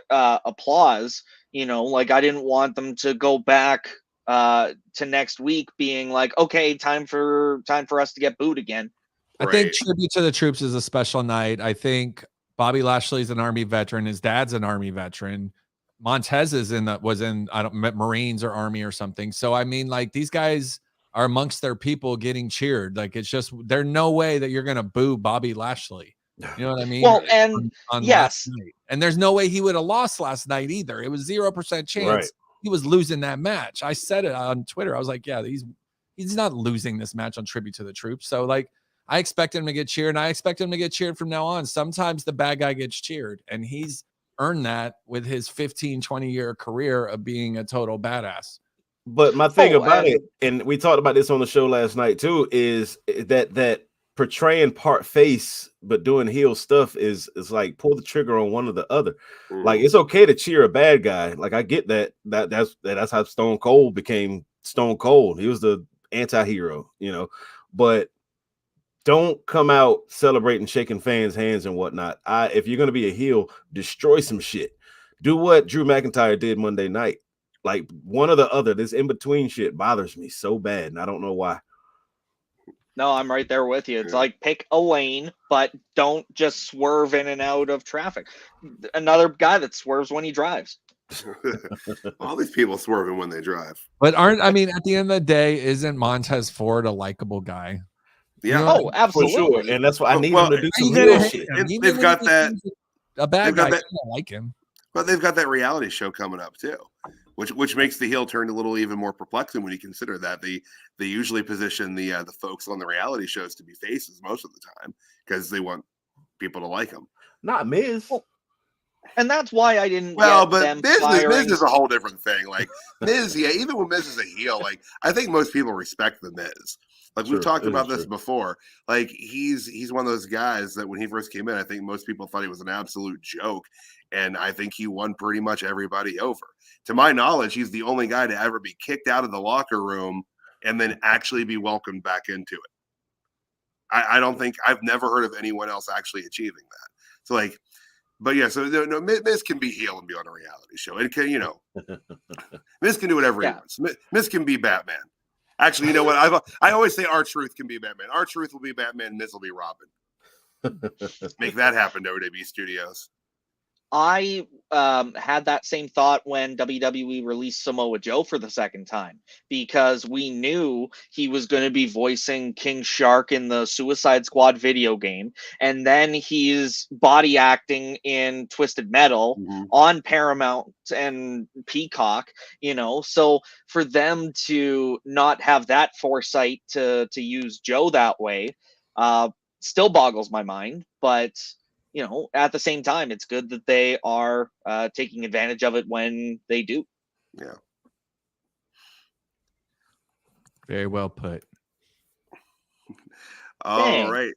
C: applause, like I didn't want them to go back to next week being like, okay, time for us to get booed again.
D: I think Tribute to the Troops is a special night. I think Bobby Lashley's an Army veteran. His dad's an Army veteran. Montez was in Marines or Army or something. So I mean, like, these guys are amongst their people getting cheered. Like, it's just, there's no way that you're gonna boo Bobby Lashley. You know what I mean?
C: Well, and
D: on yes, and there's no way he would have lost last night either. It was 0% chance he was losing that match. I said it on Twitter. I was like, yeah, he's not losing this match on Tribute to the Troops. So like, I expect him to get cheered, and I expect him to get cheered from now on. Sometimes the bad guy gets cheered, and he's earned that with his 15-20-year career of being a total badass.
B: But my thing about it, and we talked about this on the show last night too, is that portraying part face but doing heel stuff is like pull the trigger on one or the other. Like, it's okay to cheer a bad guy. Like, I get that's how Stone Cold became Stone Cold. He was the anti-hero, but don't come out celebrating, shaking fans' hands and whatnot. If you're going to be a heel, destroy some shit. Do what Drew McIntyre did Monday night. Like one or the other. This in between shit bothers me so bad, and I don't know why.
C: No, I'm right there with you. It's
A: Yeah.
C: like pick a lane, but don't just swerve in and out of traffic. Another guy that swerves when he drives.
A: All these people swerving when they drive.
D: But at the end of the day, isn't Montez Ford a likable guy?
A: Yeah.
D: You know,
C: Oh, absolutely.
B: For sure. And that's why I need
A: Well,
B: him to do
D: Are you
B: some
D: gonna
B: real
D: hate
B: shit.
D: him?
A: And
D: Even
A: they've
D: if
A: got
D: he
A: that-
D: seems a bad
A: they've got
D: guy.
A: that-
D: I like him.
A: But they've got that reality show coming up too, which makes the heel turn a little even more perplexing when you consider that they usually position the folks on the reality shows to be faces most of the time because they want people to like them.
B: Not Miz.
C: Well, and that's why I didn't
A: Well,
C: get
A: but
C: them
A: Miz
C: firing.
A: is a whole different thing. Like Miz, yeah, even when Miz is a heel, like I think most people respect the Miz. Like
B: True,
A: we've talked
B: it
A: about
B: is
A: this
B: true.
A: before. Like he's one of those guys that when he first came in, I think most people thought he was an absolute joke. And I think he won pretty much everybody over. To my knowledge, he's the only guy to ever be kicked out of the locker room and then actually be welcomed back into it. I don't think I've never heard of anyone else actually achieving that. So like, but yeah, so no, Miz can be heel and be on a reality show. It can, Miz can do whatever he wants. Miz can be Batman. Actually, you know what? I always say R-Truth can be Batman. R-Truth will be Batman. Miz will be Robin. Make that happen, WWE Studios.
C: I had that same thought when WWE released Samoa Joe for the second time, because we knew he was going to be voicing King Shark in the Suicide Squad video game, and then he's body acting in Twisted Metal on Paramount and Peacock, so for them to not have that foresight to use Joe that way still boggles my mind, but at the same time, it's good that they are taking advantage of it when they do.
A: Yeah.
D: Very well put.
A: All right.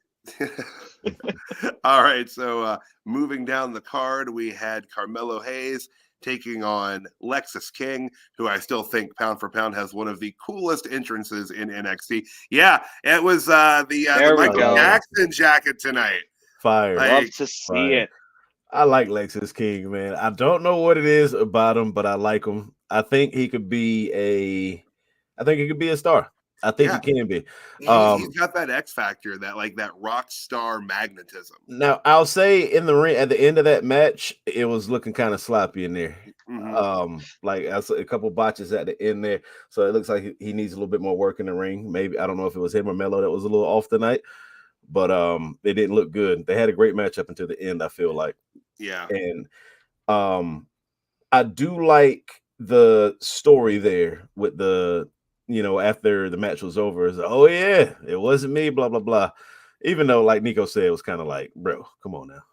A: All right. So moving down the card, we had Carmelo Hayes taking on Lexis King, who I still think pound for pound has one of the coolest entrances in NXT. Yeah, it was the Michael Jackson jacket tonight.
B: Fire.
C: Love to see it.
B: I like Lexis King, man. I don't know what it is about him, but I like him. I think he could be a star. I think he can be.
A: He's got that X factor, that rock star magnetism.
B: Now, I'll say in the ring at the end of that match, it was looking kind of sloppy in there. Like I saw a couple botches at the end there, so it looks like he needs a little bit more work in the ring. Maybe I don't know if it was him or Melo that was a little off tonight. But it didn't look good. They had a great match up until the end, I feel like.
A: Yeah.
B: And I do like the story there with the, after the match was over, it's like, oh yeah, it wasn't me, blah, blah, blah. Even though, like Nico said, it was kind of like, bro, come on now.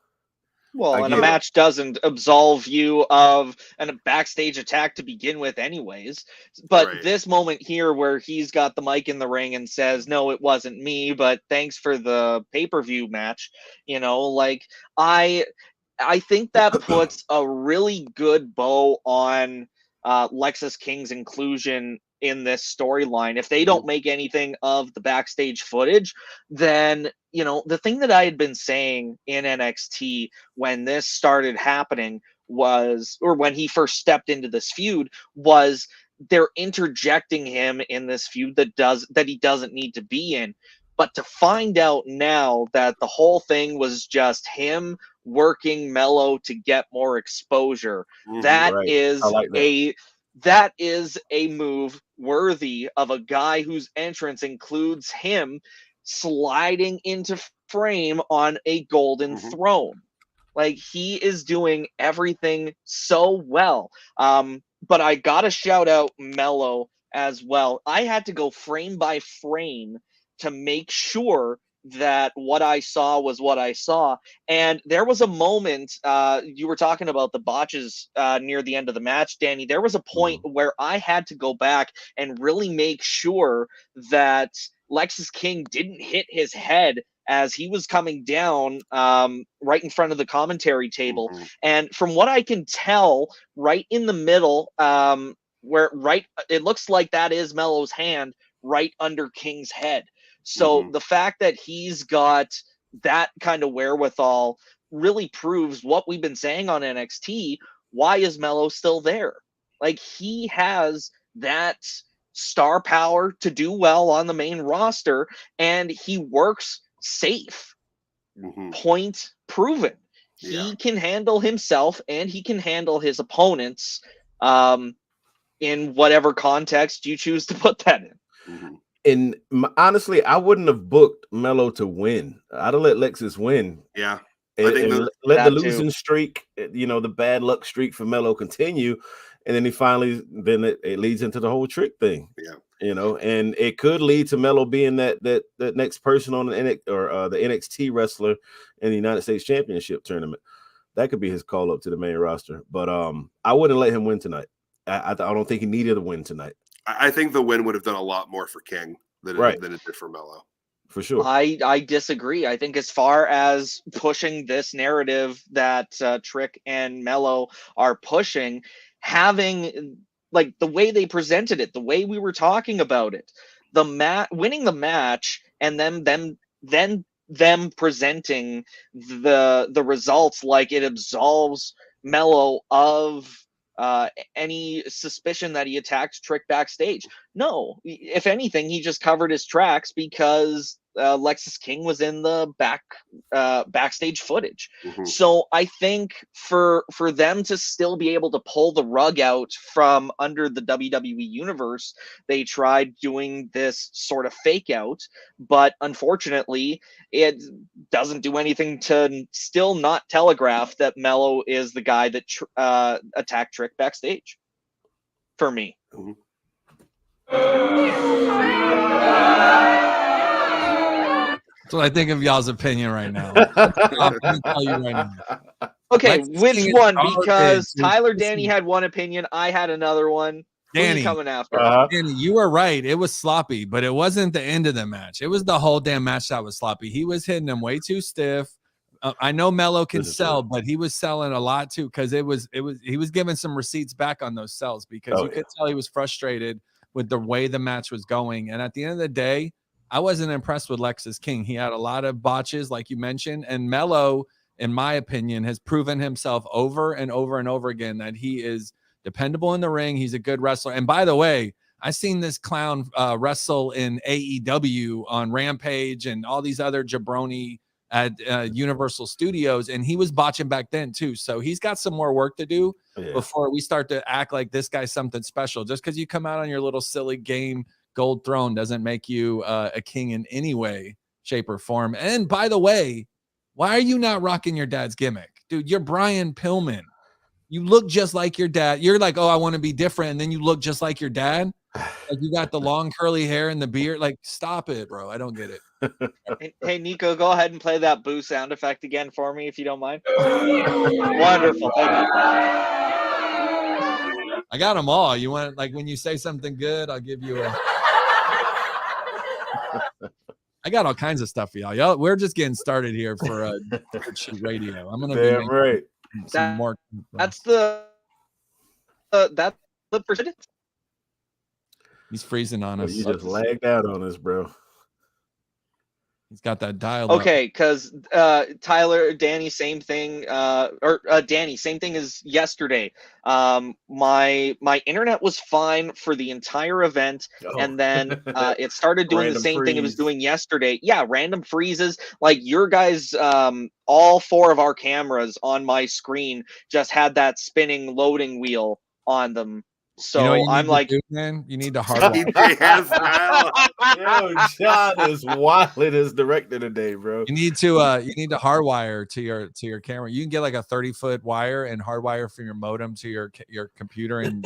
C: Well, and a match doesn't absolve you of a backstage attack to begin with anyways. But this moment here where he's got the mic in the ring and says, no, it wasn't me, but thanks for the pay-per-view match. I think that puts a really good bow on Lexis King's inclusion in this storyline. If they don't make anything of the backstage footage, then the thing that I had been saying in NXT when this started happening was, or when he first stepped into this feud, was they're interjecting him in this feud that he doesn't need to be in. But to find out now that the whole thing was just him working Melo to get more exposure, that is a move worthy of a guy whose entrance includes him sliding into frame on a golden throne. Like, he is doing everything so well. But I gotta shout out Melo as well. I had to go frame by frame to make sure that what I saw was what I saw. And there was a moment, you were talking about the botches near the end of the match, Danny. There was a point where I had to go back and really make sure that Lexis King didn't hit his head as he was coming down right in front of the commentary table. And from what I can tell, right in the middle, it looks like that is Melo's hand right under King's head. So the fact that he's got that kind of wherewithal really proves what we've been saying on NXT. why is Melo still there? Like, he has that star power to do well on the main roster, and he works safe. Point proven. He can handle himself and he can handle his opponents in whatever context you choose to put that in.
B: And honestly, I wouldn't have booked Melo to win. I'd have let Lexis win.
A: Yeah.
B: And let the losing streak, the bad luck streak for Melo continue. And then then it leads into the whole trick thing.
A: Yeah.
B: And it could lead to Melo being that next person on the NXT wrestler in the United States Championship tournament. That could be his call up to the main roster. But I wouldn't let him win tonight. I don't think he needed a win tonight.
A: I think the win would have done a lot more for King than it did for Melo.
B: For sure.
C: I disagree. I think as far as pushing this narrative that Trick and Melo are pushing, having like the way they presented it, the way we were talking about it, winning the match, and then them presenting the results like it absolves Melo of any suspicion that he attacked Trick backstage. No, if anything, he just covered his tracks because Lexis King was in the backstage footage. So I think for them to still be able to pull the rug out from under the WWE universe, they tried doing this sort of fake out, but unfortunately it doesn't do anything to still not telegraph that Melo is the guy that attacked Trick backstage for me.
D: That's what I think of y'all's opinion right now. I'm going to tell you right now.
C: Okay, which one? Because
D: dude.
C: Tyler, Danny had one opinion. I had another one.
D: Danny,
C: who are you coming after?
D: Danny, you were right. It was sloppy, but it wasn't the end of the match. It was the whole damn match that was sloppy. He was hitting him way too stiff. I know Melo can sell, but he was selling a lot too because he was giving some receipts back on those sells because you could tell he was frustrated with the way the match was going. And at the end of the day, I wasn't impressed with Lexis King. He had a lot of botches, like you mentioned, and Melo, in my opinion, has proven himself over and over and over again that he is dependable in the ring. He's a good wrestler. And by the way, I seen this clown wrestle in AEW on Rampage and all these other jabroni at Universal Studios, and he was botching back then too. So he's got some more work to do before we start to act like this guy's something special. Just because you come out on your little silly game gold throne doesn't make you a king in any way, shape, or form. And by the way, why are you not rocking your dad's gimmick? Dude, you're Brian Pillman. You look just like your dad. You're like, oh, I want to be different. And then you look just like your dad. Like you got the long curly hair and the beard. Like, stop it, bro. I don't get it.
C: Hey, Nico, go ahead and play that boo sound effect again for me, if you don't mind. Wonderful. Thank you.
D: I got them all. You want, like, when you say something good, I'll give you a... I got all kinds of stuff for y'all. We're just getting started here for radio. I'm gonna
B: damn right.
D: Some more.
C: That's the percentage.
D: He's freezing on us.
B: You just lagged out on us, bro.
D: He's got that dial.
C: Okay, because Tyler, Danny, same thing. Danny, same thing as yesterday. My internet was fine for the entire event, and then it started doing the same thing it was doing yesterday. Yeah, random freezes. Like your guys, all four of our cameras on my screen just had that spinning loading wheel on them. So
D: you know
C: I'm like,
D: man, you need to hardwire.
B: Yo, John is wilding his director today, bro.
D: You need to hardwire to your camera. You can get like a 30-foot wire and hardwire from your modem to your computer, and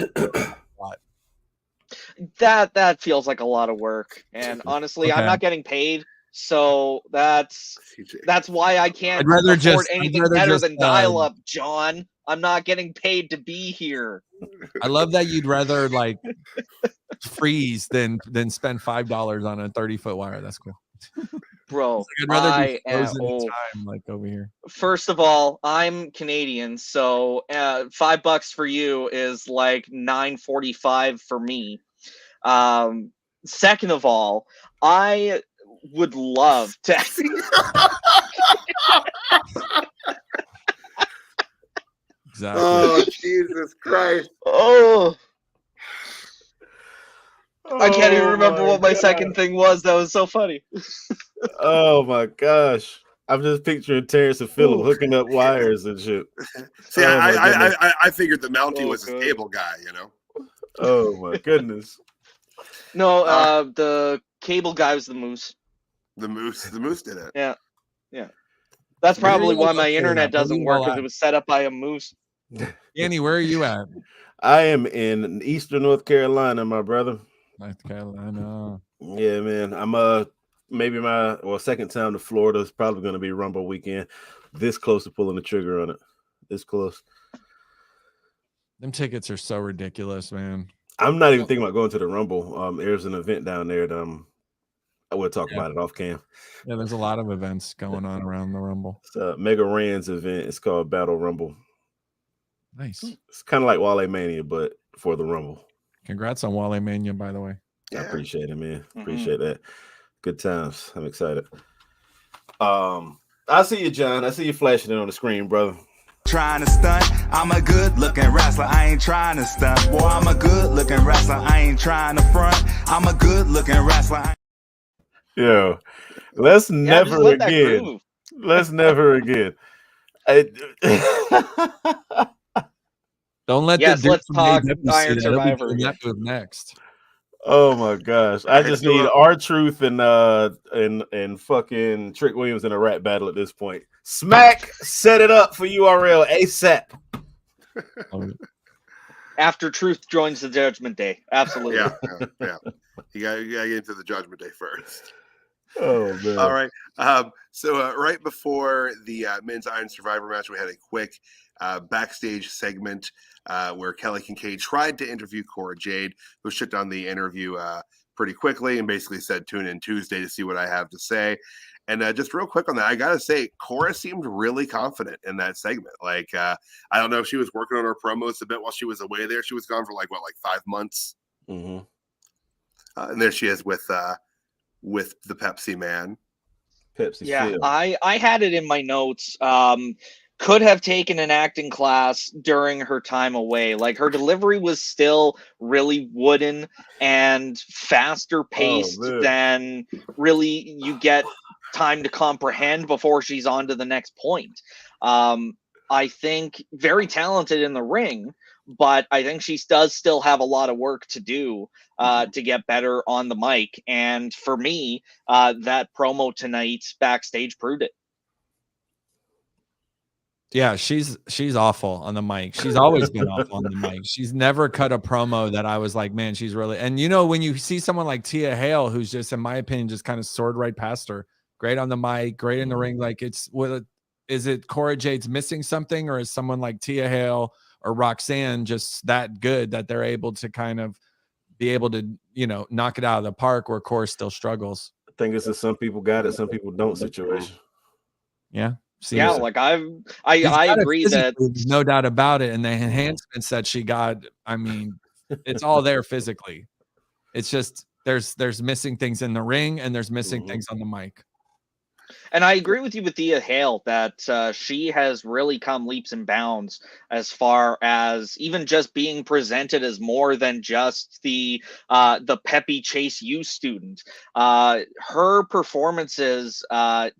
C: that feels like a lot of work. And honestly, I'm not getting paid, so that's why I can't afford anything better than dial-up, John. I'm not getting paid to be here.
D: I love that you'd rather like freeze than spend $5 on a 30-foot wire. That's cool,
C: bro.
D: Like I'd rather be frozen in time, like over here.
C: First of all, I'm Canadian, so $5 for you is like $9.45 for me. Second of all, I would love to.
D: Exactly.
A: Oh, Jesus Christ.
C: Oh, I can't even remember
B: my
C: what my
B: God.
C: second thing was. That was so funny.
B: Oh my gosh. I'm just picturing Terrence and Phillip
A: Ooh.
B: hooking up wires and shit.
A: See,
B: Oh, my goodness.
A: I figured the Mountie
C: Oh,
A: was his
C: God.
A: cable guy, you know?
B: Oh my goodness.
C: No, the cable guy was the Moose.
A: The Moose did it.
C: Yeah. That's probably
D: Where are
C: why
D: you
C: my
D: located
C: internet
D: at? Where
C: doesn't
D: you
C: work
D: all
C: because
D: at?
C: it was set up by a moose.
D: Annie, where are you at?
B: I am in Eastern North Carolina, my brother.
D: North Carolina.
B: Yeah, man. I'm maybe my second time to Florida is probably going to be Rumble weekend. This close to pulling the trigger on it. This close.
D: Them tickets are so ridiculous, man.
B: I'm not even thinking about going to the Rumble. There's an event down there that I will talk about it off cam.
D: Yeah, there's a lot of events going on around the Rumble.
B: It's a Mega Rand's event. It's called Battle Rumble.
D: Nice.
B: It's kind of like Wale Mania, but for the Rumble.
D: Congrats on Wale Mania, by the way.
B: I appreciate it, man.
C: Mm-hmm.
B: Appreciate that. Good times. I'm excited. I see you, John. I see you flashing it on the screen, brother.
E: Trying to stunt, I'm a good looking wrestler, I ain't trying to stunt. Boy, I'm a good looking wrestler, I ain't trying to front. I'm a good looking wrestler.
B: Yeah. Let's never
C: let that
B: again.
C: groove.
B: Let's never again.
D: Don't let
C: Yes,
D: the
C: let's
D: dude from
C: talk
D: AEW
C: Iron
D: see that. He'll be
C: Survivor
D: doing
C: again.
D: that move next.
B: Oh my gosh. I just
A: so,
B: need R-Truth and fucking Trick Williams in a rap battle at this point. Smack, set it up for URL ASAP.
C: After Truth joins the Judgment Day. Absolutely.
A: Yeah. You gotta get into the Judgment Day first.
B: Oh man.
A: All right. So right before the men's Iron Survivor match, we had a quick backstage segment where Kelly Kincaid tried to interview Cora Jade, who shut down the interview pretty quickly and basically said, tune in Tuesday to see what I have to say. And just real quick on that, I got to say, Cora seemed really confident in that segment. Like, I don't know if she was working on her promos a bit while she was away there. She was gone for like 5 months.
B: Mm-hmm.
A: And there she is with the Pepsi Man.
B: Pepsi.
C: Yeah,
B: Phil.
C: I had it in my notes. Could have taken an acting class during her time away. Like, her delivery was still really wooden and faster paced than really you get time to comprehend before she's on to the next point. I think very talented in the ring, but I think she does still have a lot of work to do to get better on the mic. And for me, that promo tonight backstage proved it.
D: Yeah, she's awful on the mic. She's always been awful on the mic. She's never cut a promo that I was like, man, she's really. And you know, when you see someone like Tia Hale, who's just, in my opinion, just kind of soared right past her. Great on the mic, great in the ring. Like, it's is it Cora Jade's missing something, or is someone like Tia Hale or Roxanne just that good that they're able to kind of be able to, you know, knock it out of the park where Cora still struggles?
B: I think it's a some people got it, some people don't situation.
D: Yeah.
C: Yeah, like I agree that
D: there's no doubt about it. And the enhancements that she got, I mean, it's all there physically. It's just there's missing things in the ring and there's missing things on the mic.
C: And I agree with you with Tia Hale that she has really come leaps and bounds as far as even just being presented as more than just the peppy Chase U student. Her performances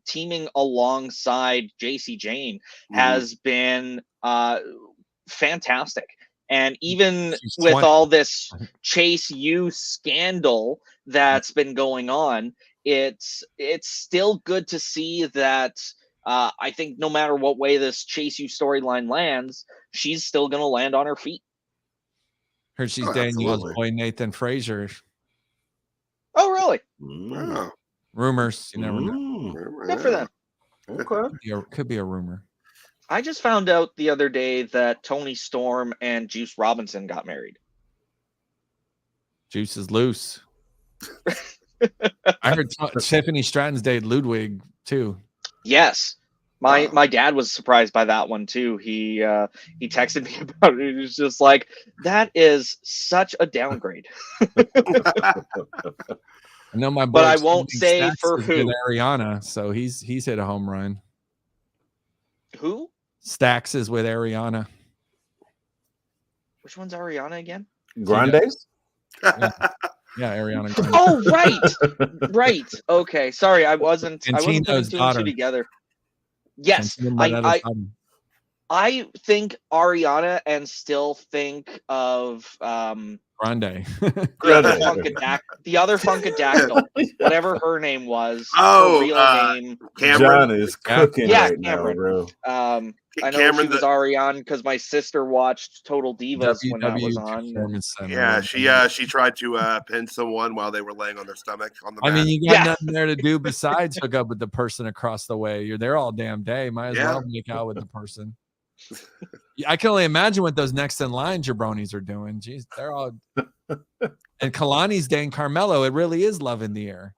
C: teaming alongside JC Jane has been fantastic. And even with all this Chase U scandal that's been going on, it's still good to see that I think no matter what way this Chase U storyline lands, she's still going to land on her feet.
D: Heard she's Danielle's boy Nathan Frazier.
C: Oh, really?
A: Wow.
D: Rumors. You never know.
C: Good for them.
B: Okay.
D: Could be a rumor.
C: I just found out the other day that Tony Storm and Juice Robinson got married.
D: Juice is loose. I heard Tiffany Stratton's dated Ludwig too.
C: Yes. My dad was surprised by that one too. He texted me about it. He was just like, that is such a downgrade.
D: I know my boy,
C: but I won't say
D: Stacks
C: for who.
D: With Ariana, so he's hit a home run.
C: Who?
D: Stacks is with Ariana.
C: Which one's Ariana again?
B: Grande.
D: Yeah, Ariana Grande.
C: Oh, right. Okay, sorry, I wasn't putting
D: Santino's
C: two and two
D: daughter.
C: together. Yes,
D: Santino Moretta's daughter.
C: I think Ariana and still think of
D: Grande.
C: the other Funkadactyl, whatever her name was.
A: Oh,
C: her real name.
A: Cameron.
B: John is cooking
C: Yeah,
B: right
C: Cameron.
B: now, bro.
C: I know
A: Cameron,
C: she was Ariane because my sister watched Total Divas when that was on.
D: Performance Center.
A: Yeah, she tried to pin someone while they were laying on their stomach on the mat.
D: I mean, you got nothing there to do besides hook up with the person across the way. You're there all damn day. Might as well make out with the person. I can only imagine what those next in line jabronis are doing. Jeez, they're all. And Kelani's dating Carmelo. It really is love in the air.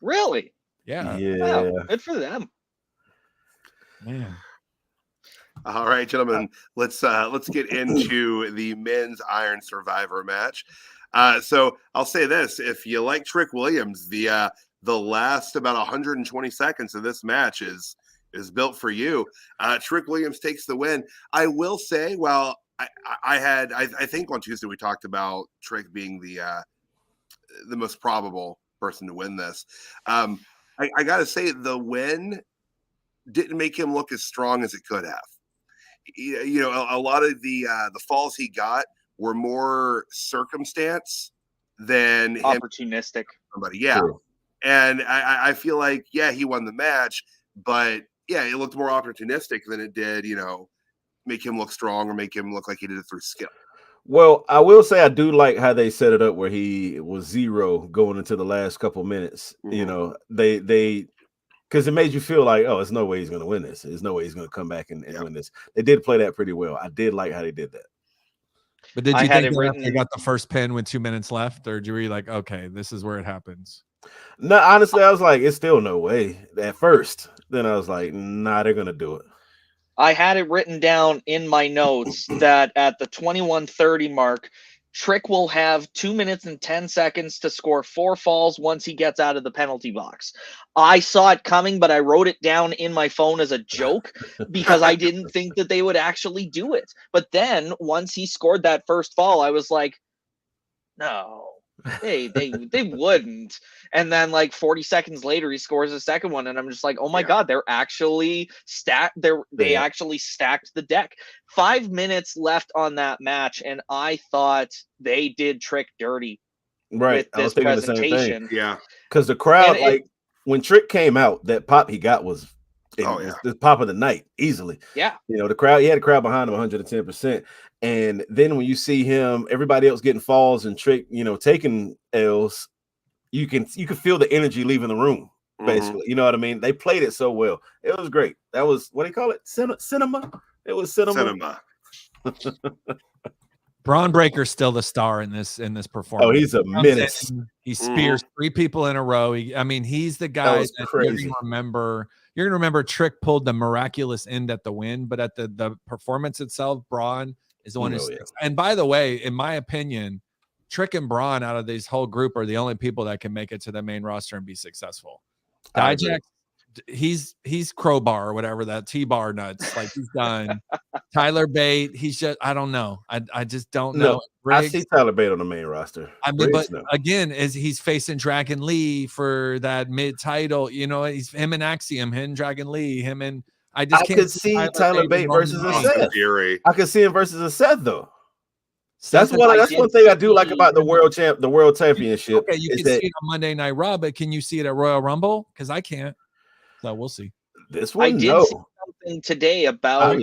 C: Really?
D: Yeah.
C: Wow, good for them.
D: Man.
A: All right, gentlemen, let's get into the men's Iron Survivor match. So I'll say this: if you like Trick Williams, the last about 120 seconds of this match is built for you. Trick Williams takes the win. I will say, well, I think on Tuesday we talked about Trick being the most probable person to win this. I got to say the win didn't make him look as strong as it could have. You know, a lot of the falls he got were more circumstance than
C: opportunistic.
A: Somebody, yeah. True. And I feel like, yeah, he won the match, but yeah, it looked more opportunistic than it did, you know, make him look strong or make him look like he did it through skill.
B: Well, I will say I do like how they set it up where he was 0 going into the last couple minutes. Mm-hmm. You know, they because it made you feel like, oh, there's no way he's going to win this. There's no way he's going to come back and win this. They did play that pretty well. I did like how they did that.
D: But did you think they got the first pin with 2 minutes left, or did you be like, okay, this is where it happens?
B: No, honestly, I was like, it's still no way at first. Then I was like, nah, they're going to do it.
C: I had it written down in my notes that at the 21:30 mark, Trick will have 2 minutes and 10 seconds to score 4 falls once he gets out of the penalty box. I saw it coming, but I wrote it down in my phone as a joke because I didn't think that they would actually do it. But then once he scored that first fall, I was like, no. They wouldn't. And then like 40 seconds later he scores a second one and I'm just like, oh my god, they're actually they actually stacked the deck. 5 minutes left on that match and I thought they did Trick dirty with this presentation.
A: Yeah,
B: because the crowd, when Trick came out, that pop he got was the pop of the night easily.
C: Yeah,
B: you know, he had a crowd behind him 110%. And then when you see him, everybody else getting falls and Trick, you know, taking L's, you can feel the energy leaving the room, basically. You know what I mean? They played it so well. It was great. That was, what do you call it? Cinema? It was cinema.
D: Braun Breaker's still the star in this performance.
B: Oh, he's a menace.
D: He spears 3 people in a row. He's the guy that you're gonna remember. You're gonna remember Trick pulled the miraculous end at the win, but at the performance itself, Braun is the one who's. And by the way, in my opinion, Trick and Bron out of this whole group are the only people that can make it to the main roster and be successful. Dijak, he's crowbar or whatever, that T-bar nuts, like he's done. Tyler Bate, he's just, I don't know. I just don't know.
B: Briggs, I see Tyler Bate on the main roster.
D: I mean, Briggs, but again, as he's facing Dragon Lee for that mid-title, you know, he's him and Axiom, him and Dragon Lee, him and I could see
B: Tyler Bate versus a Seth. I could see him versus a Seth though. That's one thing I do like about the world championship.
D: Okay, you can see it on Monday Night Raw, but can you see it at Royal Rumble? Because I can't. So we'll see.
B: This one,
C: I did see something today about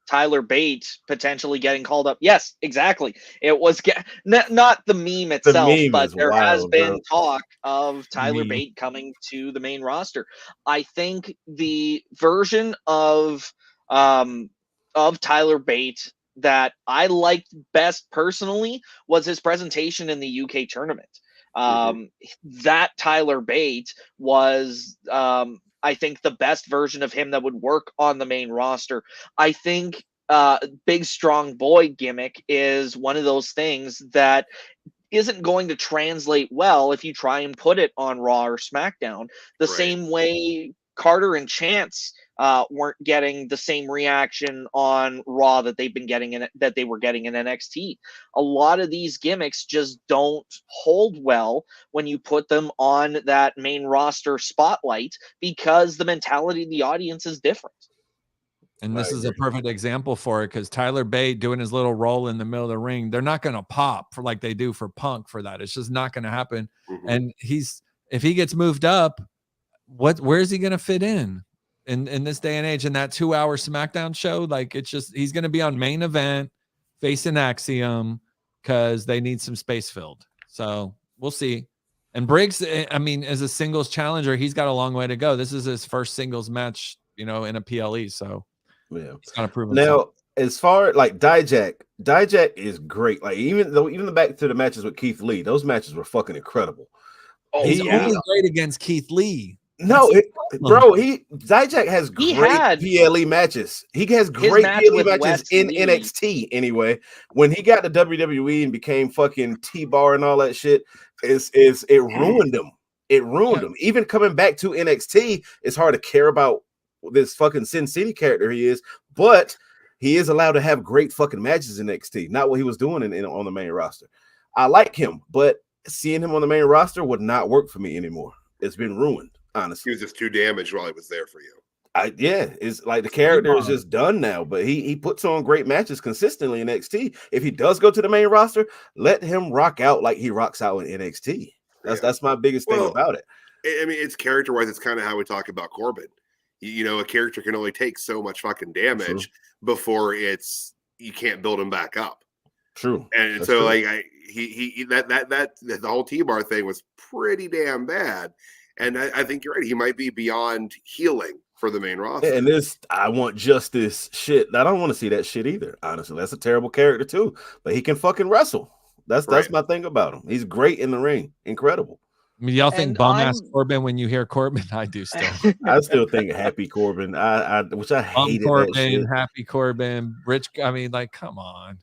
C: Tyler Bate potentially getting called up. Yes, exactly. It was not the meme itself, but there has been talk of Tyler Bate coming to the main roster. I think the version of Tyler Bate that I liked best personally was his presentation in the UK tournament. That Tyler Bate was, I think, the best version of him that would work on the main roster. I think big strong boy gimmick is one of those things that isn't going to translate well if you try and put it on Raw or SmackDown. The same way Carter and Chance weren't getting the same reaction on Raw that they were getting in NXT. A lot of these gimmicks just don't hold well when you put them on that main roster spotlight because the mentality of the audience is different.
D: And this is a perfect example for it because Tyler Bate doing his little roll in the middle of the ring, they're not going to pop for like they do for Punk for that. It's just not going to happen.
A: Mm-hmm.
D: And if he gets moved up, where is he going to fit in this day and age? In that 2-hour SmackDown show, like he's going to be on main event facing Axiom because they need some space filled. So we'll see. And Briggs, I mean, as a singles challenger, he's got a long way to go. This is his first singles match, in a PLE. So
B: yeah,
D: he's got to prove
B: now.
D: himself.
B: As far like Dijak is great. Like even back to the matches with Keith Lee, those matches were fucking incredible.
C: Oh,
D: He's only great against Keith Lee.
B: No, Dijak has great PLE matches. He has great PLE matches in NXT anyway. When he got to WWE and became fucking T-Bar and all that shit, it ruined him. It ruined him. Even coming back to NXT, it's hard to care about this fucking Sin City character he is, but he is allowed to have great fucking matches in NXT. Not what he was doing on the main roster. I like him, but seeing him on the main roster would not work for me anymore. It's been ruined. Honestly,
A: he was just too damaged while he was there for you.
B: It's like the character is just done now, but he puts on great matches consistently in NXT. If he does go to the main roster, let him rock out like he rocks out in NXT. That's my biggest thing about it.
A: I mean, it's character wise. It's kind of how we talk about Corbin. A character can only take so much fucking damage before you can't build him back up.
B: True.
A: And so like the whole T-Bar thing was pretty damn bad. And I think you're right. He might be beyond healing for the main roster.
B: And this, I want justice shit. I don't want to see that shit either. Honestly, that's a terrible character too. But he can fucking wrestle. That's my thing about him. He's great in the ring. Incredible.
D: I mean, y'all think bum ass Corbin when you hear Corbin? I do still.
B: I still think happy Corbin. Which I hated
D: Corbin,
B: that shit.
D: Happy Corbin, Rich. I mean, like, come on.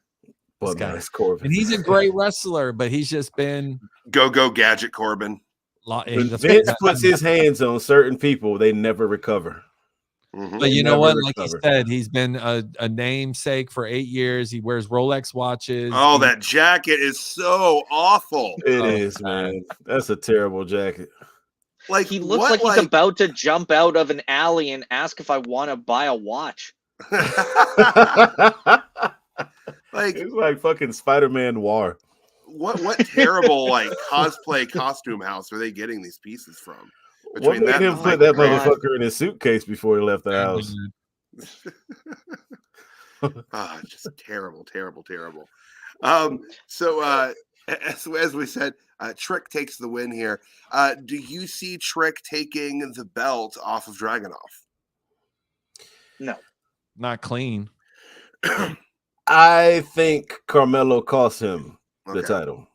B: But nice Corbin.
D: And he's a great wrestler, but he's just been
A: go gadget Corbin.
B: When Vince puts his hands on certain people, they never recover.
A: Mm-hmm.
D: But you know what? Like he said, he's been a namesake for 8 years. He wears Rolex watches.
A: Oh, that jacket is so awful.
B: It is, man. That's a terrible jacket.
C: Like he looks like he's about to jump out of an alley and ask if I want to buy a watch.
A: Like
B: it's like fucking Spider-Man Noir.
A: What terrible like cosplay costume house are they getting these pieces from?
B: What made him put that motherfucker in his suitcase before he left the house?
A: Just terrible. So as we said, Trick takes the win here. Do you see Trick taking the belt off of Dragunov?
C: No,
D: not clean.
B: I think Carmelo cost him the title.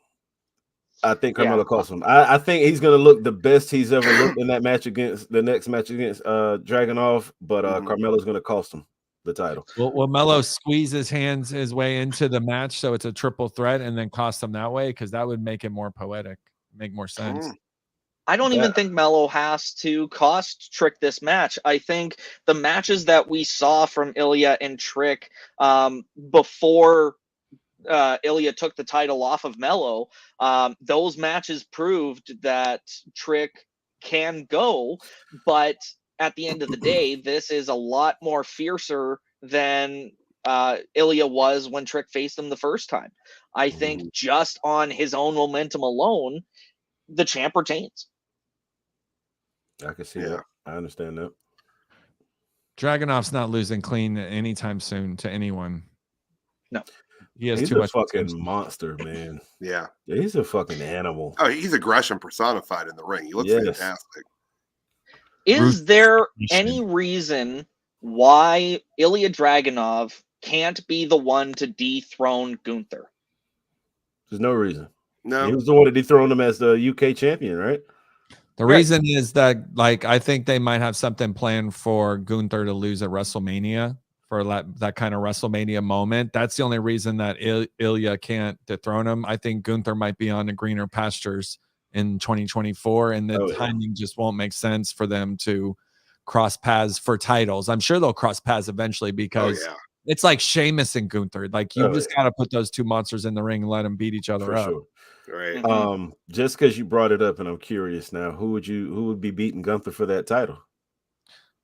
B: I think Carmelo cost him. I think he's going to look the best he's ever looked in that match against the next match against Dragunov, but Carmelo's going to cost him the title.
D: Will Melo squeeze his way into the match so it's a triple threat and then cost him that way? Because that would make it more poetic, make more sense.
C: I don't even think Melo has to cost Trick this match. I think the matches that we saw from Ilja and Trick before Ilja took the title off of Melo, those matches proved that Trick can go, but at the end of the day, this is a lot more fiercer than Ilja was when Trick faced him the first time. I think just on his own momentum alone, the champ retains.
B: I can see that. I understand that.
D: Dragunov's not losing clean anytime soon to anyone.
C: No.
B: He's too much fucking monster, man.
A: Yeah,
B: he's a fucking animal.
A: Oh, he's aggression personified in the ring. He looks fantastic.
C: Is there any reason why Ilja Dragunov can't be the one to dethrone Gunther?
B: There's no reason.
A: No,
B: he was the one to dethrone him as the UK champion, right?
D: The reason is that, like, I think they might have something planned for Gunther to lose at WrestleMania. For that kind of WrestleMania moment. That's the only reason that Ilja can't dethrone him. I think Gunther might be on the greener pastures in 2024, and the timing just won't make sense for them to cross paths for titles. I'm sure they'll cross paths eventually because it's like Sheamus and Gunther. Like you just got to put those two monsters in the ring and let them beat each other
B: for
D: up.
B: sure.
A: Right.
B: Just because you brought it up, and I'm curious now, who would be beating Gunther for that title?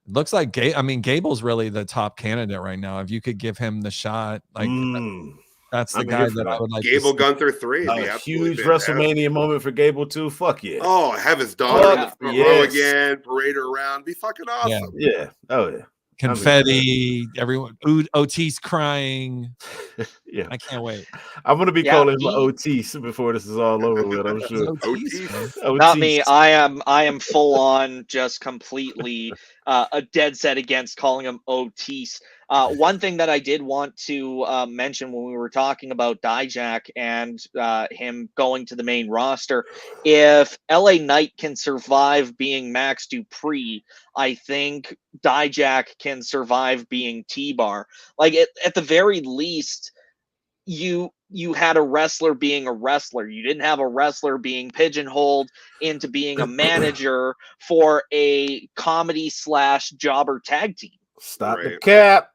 D: Looks like Gable's really the top candidate right now. If you could give him the shot, like that's the guy that I would like.
A: Gable Gunther 3.
B: A huge WrestleMania moment for Gable too. Fuck yeah.
A: Oh, have his daughter in the front row again, parade her around, be fucking awesome.
B: Yeah. Oh yeah.
D: Confetti, everyone. Otis crying.
B: Yeah,
D: I can't wait.
B: I'm gonna be calling him Otis before this is all over with. I'm sure.
C: Otis. Not me. I am full on just completely a dead set against calling him Otis. One thing that I did want to mention when we were talking about Dijak and him going to the main roster, if LA Knight can survive being Max Dupree, I think Dijak can survive being T-Bar. Like at the very least, you had a wrestler being a wrestler. You didn't have a wrestler being pigeonholed into being a manager for a comedy / jobber tag team.
B: Stop the cap.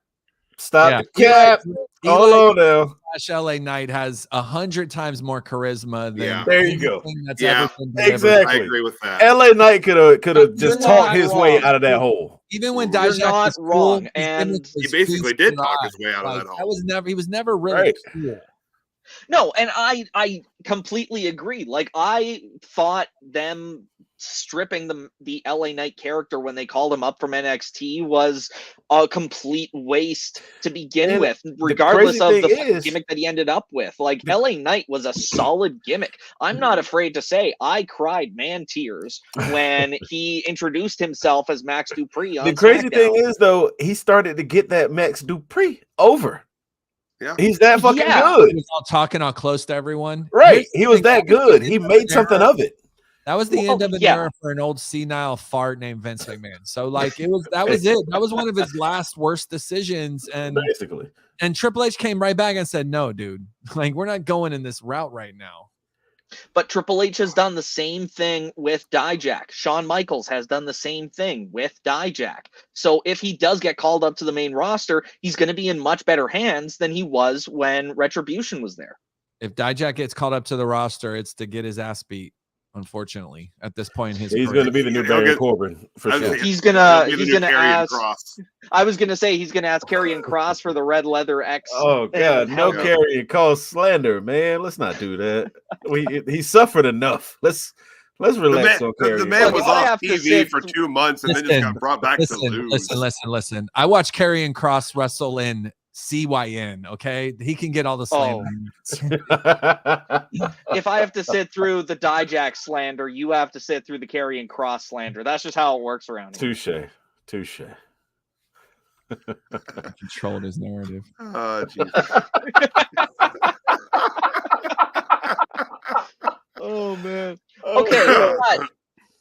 B: Stop the cap. Hold on now.
D: LA Knight has 100 times more charisma than
B: there you go.
D: That's ever been
B: exactly.
A: I agree with that.
B: LA Knight could have just talked his way out of that hole.
D: Even when Dijak was
C: wrong, and
A: he basically did talk his way out of that hole.
D: He was never really cool.
C: No, and I completely agree. Like I thought them stripping the LA Knight character when they called him up from NXT was a complete waste to begin with, regardless of the gimmick that he ended up with. Like LA Knight was a solid gimmick. I'm not afraid to say I cried man tears when he introduced himself as Max Dupree on
B: The crazy
C: SmackDown.
B: thing is though, he started to get that Max Dupree over.
A: Yeah,
B: he's that fucking good.
D: He was all talking all close to everyone.
B: Right. He was that good. He made something of it.
D: That was the end of an era for an old senile fart named Vince McMahon. So like that was it. That was one of his last worst decisions. And
B: basically,
D: and Triple H came right back and said, "No, dude, like we're not going in this route right now."
C: But Triple H has done the same thing with Dijak. Shawn Michaels has done the same thing with Dijak. So if he does get called up to the main roster, he's going to be in much better hands than he was when Retribution was there.
D: If Dijak gets called up to the roster, it's to get his ass beat. Unfortunately, at this point in his
B: he's going to be the new Baron Corbin for sure.
C: He's gonna ask. I was gonna say he's gonna ask Karrion Kross for the red leather X.
B: Oh god, no Karrion Kross slander, man. Let's not do that. He suffered enough. Let's relax on Karrion.
A: The man was off TV for 2 months and then just got brought back to lose.
D: Listen. I watched Karrion Kross wrestle in CYN, okay? He can get all the slander.
C: If I have to sit through the Dijak slander, you have to sit through the Karrion Kross slander. That's just how it works around here.
B: Touche.
D: Controlled his narrative.
A: Oh, Jesus.
C: Oh man. Okay, but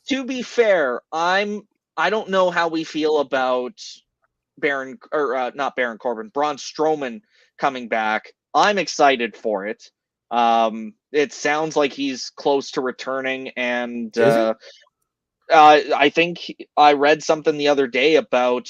C: to be fair, I don't know how we feel about not Baron Corbin, Braun Strowman coming back. I'm excited for it. It sounds like he's close to returning, and I think I read something the other day about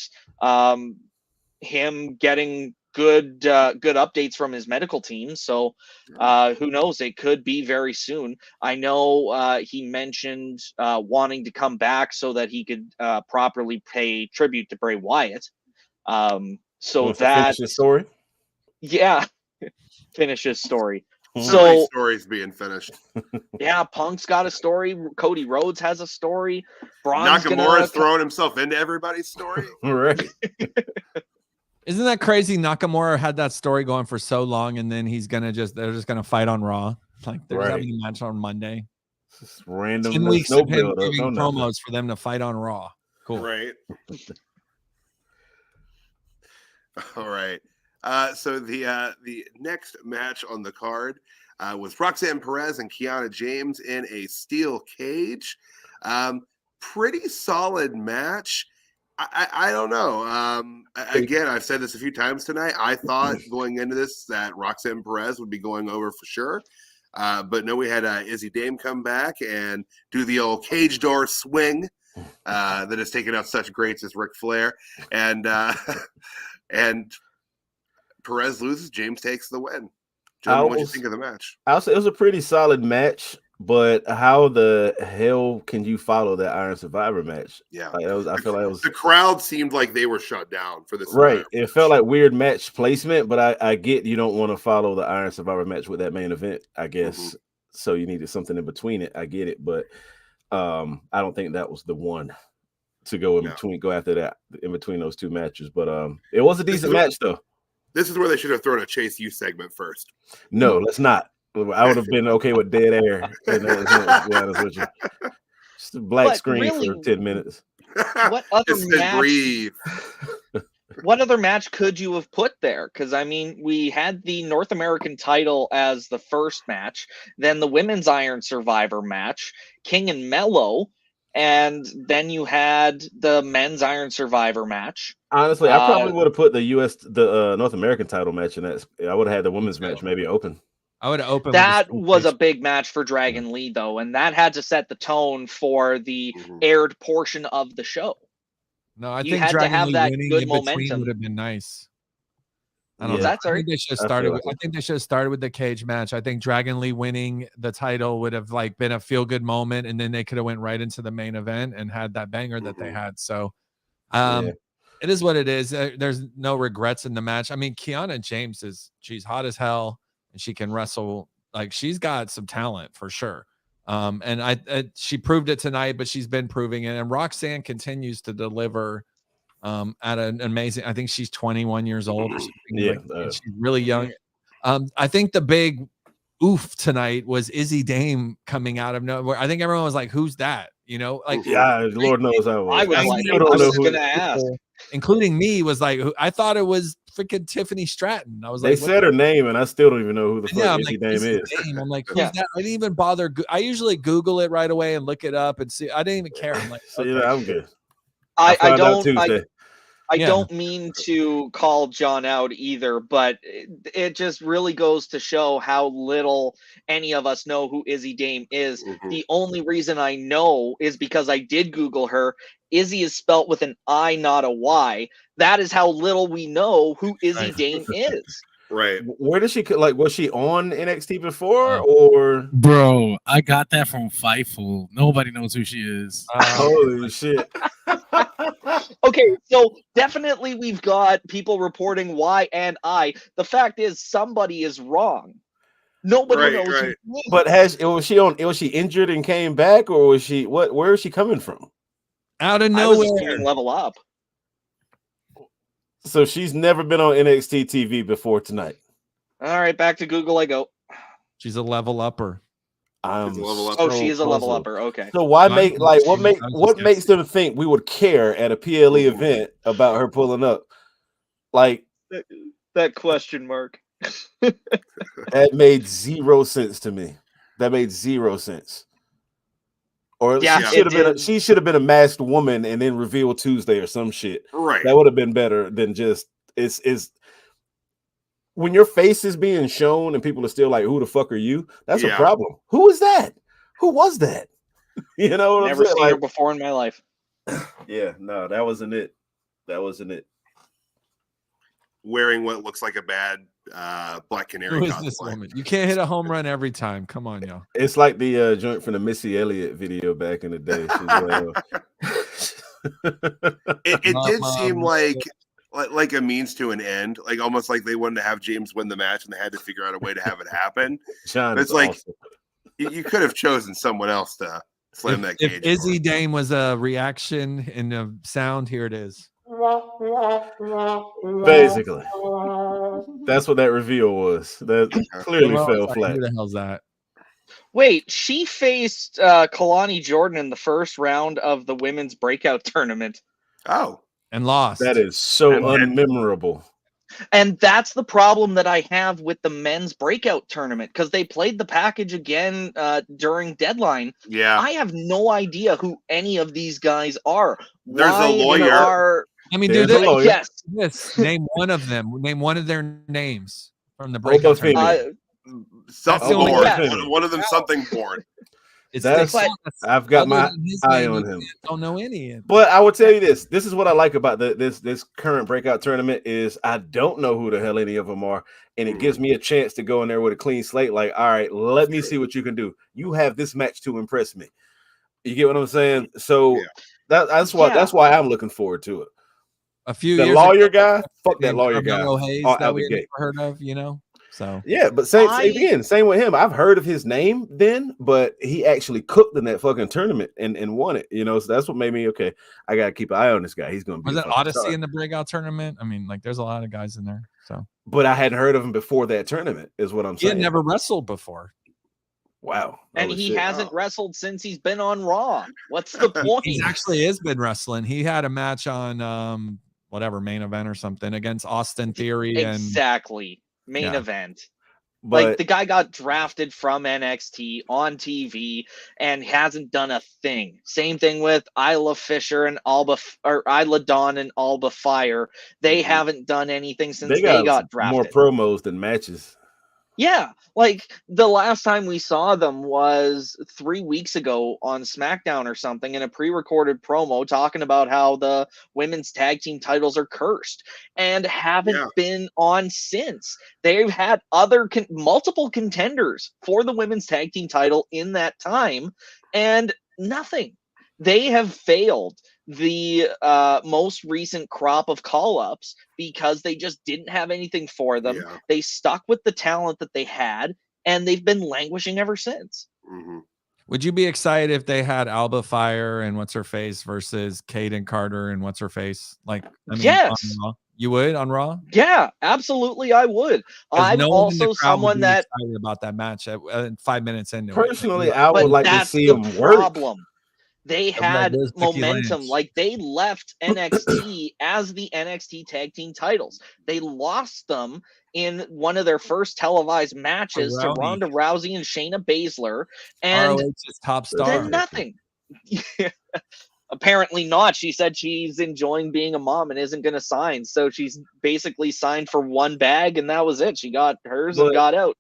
C: him getting good updates from his medical team. So who knows? It could be very soon. I know he mentioned wanting to come back so that he could properly pay tribute to Bray Wyatt. So that
B: finish his story.
C: Yeah, finish his story.
A: So stories being finished.
C: Yeah, Punk's got a story. Cody Rhodes has a story.
A: Nakamura's throwing himself into everybody's story.
B: Right.
D: Isn't that crazy? Nakamura had that story going for so long, and then they're just gonna fight on Raw. Like they're having a match on Monday.
B: Just random.
D: 10 weeks of him giving promos for them to fight on Raw. Cool.
A: Right. All right. So the next match on the card was Roxanne Perez and Kiana James in a steel cage. Pretty solid match. I don't know. Again, I've said this a few times tonight. I thought going into this that Roxanne Perez would be going over for sure. But no, we had Izzy Dame come back and do the old cage door swing that has taken out such greats as Ric Flair, and Perez loses. James takes the win. Gentlemen, what do you think of the match?
B: I'll say it was a pretty solid match, but how the hell can you follow that Iron Survivor match?
A: Yeah,
B: I feel like it was
A: the crowd seemed like they were shut down for this.
B: Right, it felt like weird match placement, but I get you don't want to follow the Iron Survivor match with that main event, I guess. So you needed something in between it. I get it, but I don't think that was the one to go in between. Go after that in between those two matches, but it was a decent match though.
A: This is where they should have thrown a Chase U segment first.
B: No, let's not. I would have been okay with dead air. And that was, to be honest with you. Just a black screen really, for 10 minutes.
C: What other match? What other match could you have put there? Because I mean, we had the North American title as the first match, then the Women's Iron Survivor match, King and Mello, and then you had the Men's Iron Survivor match.
B: Honestly, I probably would have put the North American title match in that. I would have had the women's match maybe open.
D: I would have opened.
C: That was a big match for Dragon Lee, though, and that had to set the tone for the aired portion of the show.
D: No, I think Dragon Lee winning good momentum would have been nice. I don't know. I think they should have started. I think they should have started with the cage match. I think Dragon Lee winning the title would have like been a feel good moment, and then they could have went right into the main event and had that banger that they had. So, it is what it is. There's no regrets in the match. I mean, Kiana James she's hot as hell, and she can wrestle. Like she's got some talent for sure. And she proved it tonight, but she's been proving it. And Roxanne continues to deliver. At an amazing, I think she's 21 years old or something.
B: Yeah,
D: she's really young. I think the big oof tonight was Izzy Dame coming out of nowhere. I think everyone was like, "Who's that?" You know, like
B: Lord knows I was.
C: I was going to ask,
D: including me, was like, I thought it was freaking Tiffany Stratton. I was like,
B: they said her name, and I still don't even know who the fuck Izzy Dame is.
D: I'm like, who's that? I didn't even bother. I usually Google it right away and look it up and see. I didn't even care. I'm like,
B: okay. I'm good.
C: I don't mean to call John out either, but it just really goes to show how little any of us know who Izzy Dame is. The only reason I know is because I did Google her. Izzy is spelt with an I, not a Y. That is how little we know who Izzy Dame is.
A: Right.
B: Where did she was she on NXT before or
F: bro? I got that from Fightful. Nobody knows who she is.
B: Holy shit.
C: Okay, so definitely we've got people reporting Y and I. The fact is somebody is wrong. Nobody knows who she is.
B: But was she injured and came back, or was she where is she coming from?
D: Out of nowhere.
C: Level Up.
B: So she's never been on NXT TV before tonight.
C: All right, back to Google I go.
D: She's a level upper.
C: She is a level upper. Okay.
B: So why what makes them think we would care at a PLE event about her pulling up? Like
C: that question mark.
B: That made zero sense to me. That made zero sense. Or she should have been a masked woman and then revealed Tuesday or some shit.
A: Right.
B: That would have been better than just it's when your face is being shown and people are still like, who the fuck are you? That's a problem. Who is that? Who was that? You know what
C: Never
B: I'm saying?
C: seen her before in my life.
B: Yeah, no, that wasn't it. That wasn't it.
A: Wearing what looks like a bad Black Canary.
D: Who is this woman? You can't hit a home run every time. Come on, y'all.
B: It's like the joint from the Missy Elliott video back in the day.
A: It did seem like a means to an end, like almost like they wanted to have James win the match and they had to figure out a way to have it happen. It's like you could have chosen someone else to slam that cage.
D: If Izzy Dame was a reaction in the sound, here it is.
B: Basically, that's what that reveal was. That clearly fell flat.
D: Who the hell's that?
C: Wait, she faced Kelani Jordan in the first round of the women's breakout tournament.
A: Oh,
D: and lost.
B: That is so unmemorable.
C: And that's the problem that I have with the men's breakout tournament, because they played the package again during Deadline.
A: Yeah,
C: I have no idea who any of these guys are.
A: There's a lawyer.
D: I mean, dude, yes. Name one of them. Name one of their names from the breakout tournament.
A: Something born. One of them something born.
D: It's
B: That's-
D: that's
B: I've got
D: other
B: my
D: than his
B: eye
D: name,
B: on
D: you
B: him.
D: don't know any.
B: But I will tell you this. This is what I like about this current breakout tournament is I don't know who the hell any of them are. And it gives me a chance to go in there with a clean slate. Like, all right, let me see what you can do. You have this match to impress me. You get what I'm saying? So that's why I'm looking forward to it.
D: A few
B: The
D: years
B: lawyer
D: ago,
B: guy, fuck that lawyer guy.
D: Carmelo Hayes
B: Out
D: that
B: the
D: we had
B: gate.
D: never heard of, you know. So
B: Yeah, but same with him. I've heard of his name then, but he actually cooked in that fucking tournament and won it. You know, so that's what made me okay. I gotta keep an eye on this guy. He's gonna be
D: was
B: a
D: it
B: fucking
D: Odyssey
B: star.
D: in the breakout tournament? I mean, like, there's a lot of guys in there. So,
B: But I hadn't heard of him before that tournament. Is what I'm
D: he
B: saying.
D: had never wrestled before.
B: Wow,
C: And
B: holy
C: he
B: shit.
C: hasn't wrestled since he's been on Raw. What's the point?
D: He's actually has been wrestling. He had a match on whatever main event or something against Austin Theory
C: Exactly. Main
D: Yeah.
C: event.
B: But
C: Like, the guy got drafted from NXT on TV and hasn't done a thing. Same thing with Isla Fisher and Isla Dawn and Alba Fire. They haven't done anything since they got drafted.
B: more promos than matches.
C: Yeah, like the last time we saw them was 3 weeks ago on SmackDown or something in a pre-recorded promo talking about how the women's tag team titles are cursed and haven't been on since. They've had multiple contenders for the women's tag team title in that time and nothing. They have failed the most recent crop of call-ups because they just didn't have anything for them.
A: Yeah.
C: They stuck with the talent that they had, and they've been languishing ever since.
D: Would you be excited if they had Alba Fire and what's her face versus Kaden Carter and what's her face? Like, I mean,
C: Yes.
D: on Raw? You would on Raw?
C: Yeah, absolutely, I would.
D: 'Cause
C: I'm
D: no one in the
C: also
D: crowd would
C: someone
D: be
C: that
D: excited about that match at 5 minutes into
B: Personally,
D: it.
B: I would like to
C: that's
B: see
C: the
B: him work.
C: problem. They had
D: there's Becky
C: momentum.
D: Lynch.
C: Like, they left NXT as the NXT tag team titles. They lost them in one of their first televised matches to
D: Rowdy.
C: Ronda Rousey and Shayna Baszler, and
D: ROH's top star.
C: then nothing. Apparently not. She said she's enjoying being a mom and isn't going to sign. So she's basically signed for one bag, and that was it. She got hers and got out.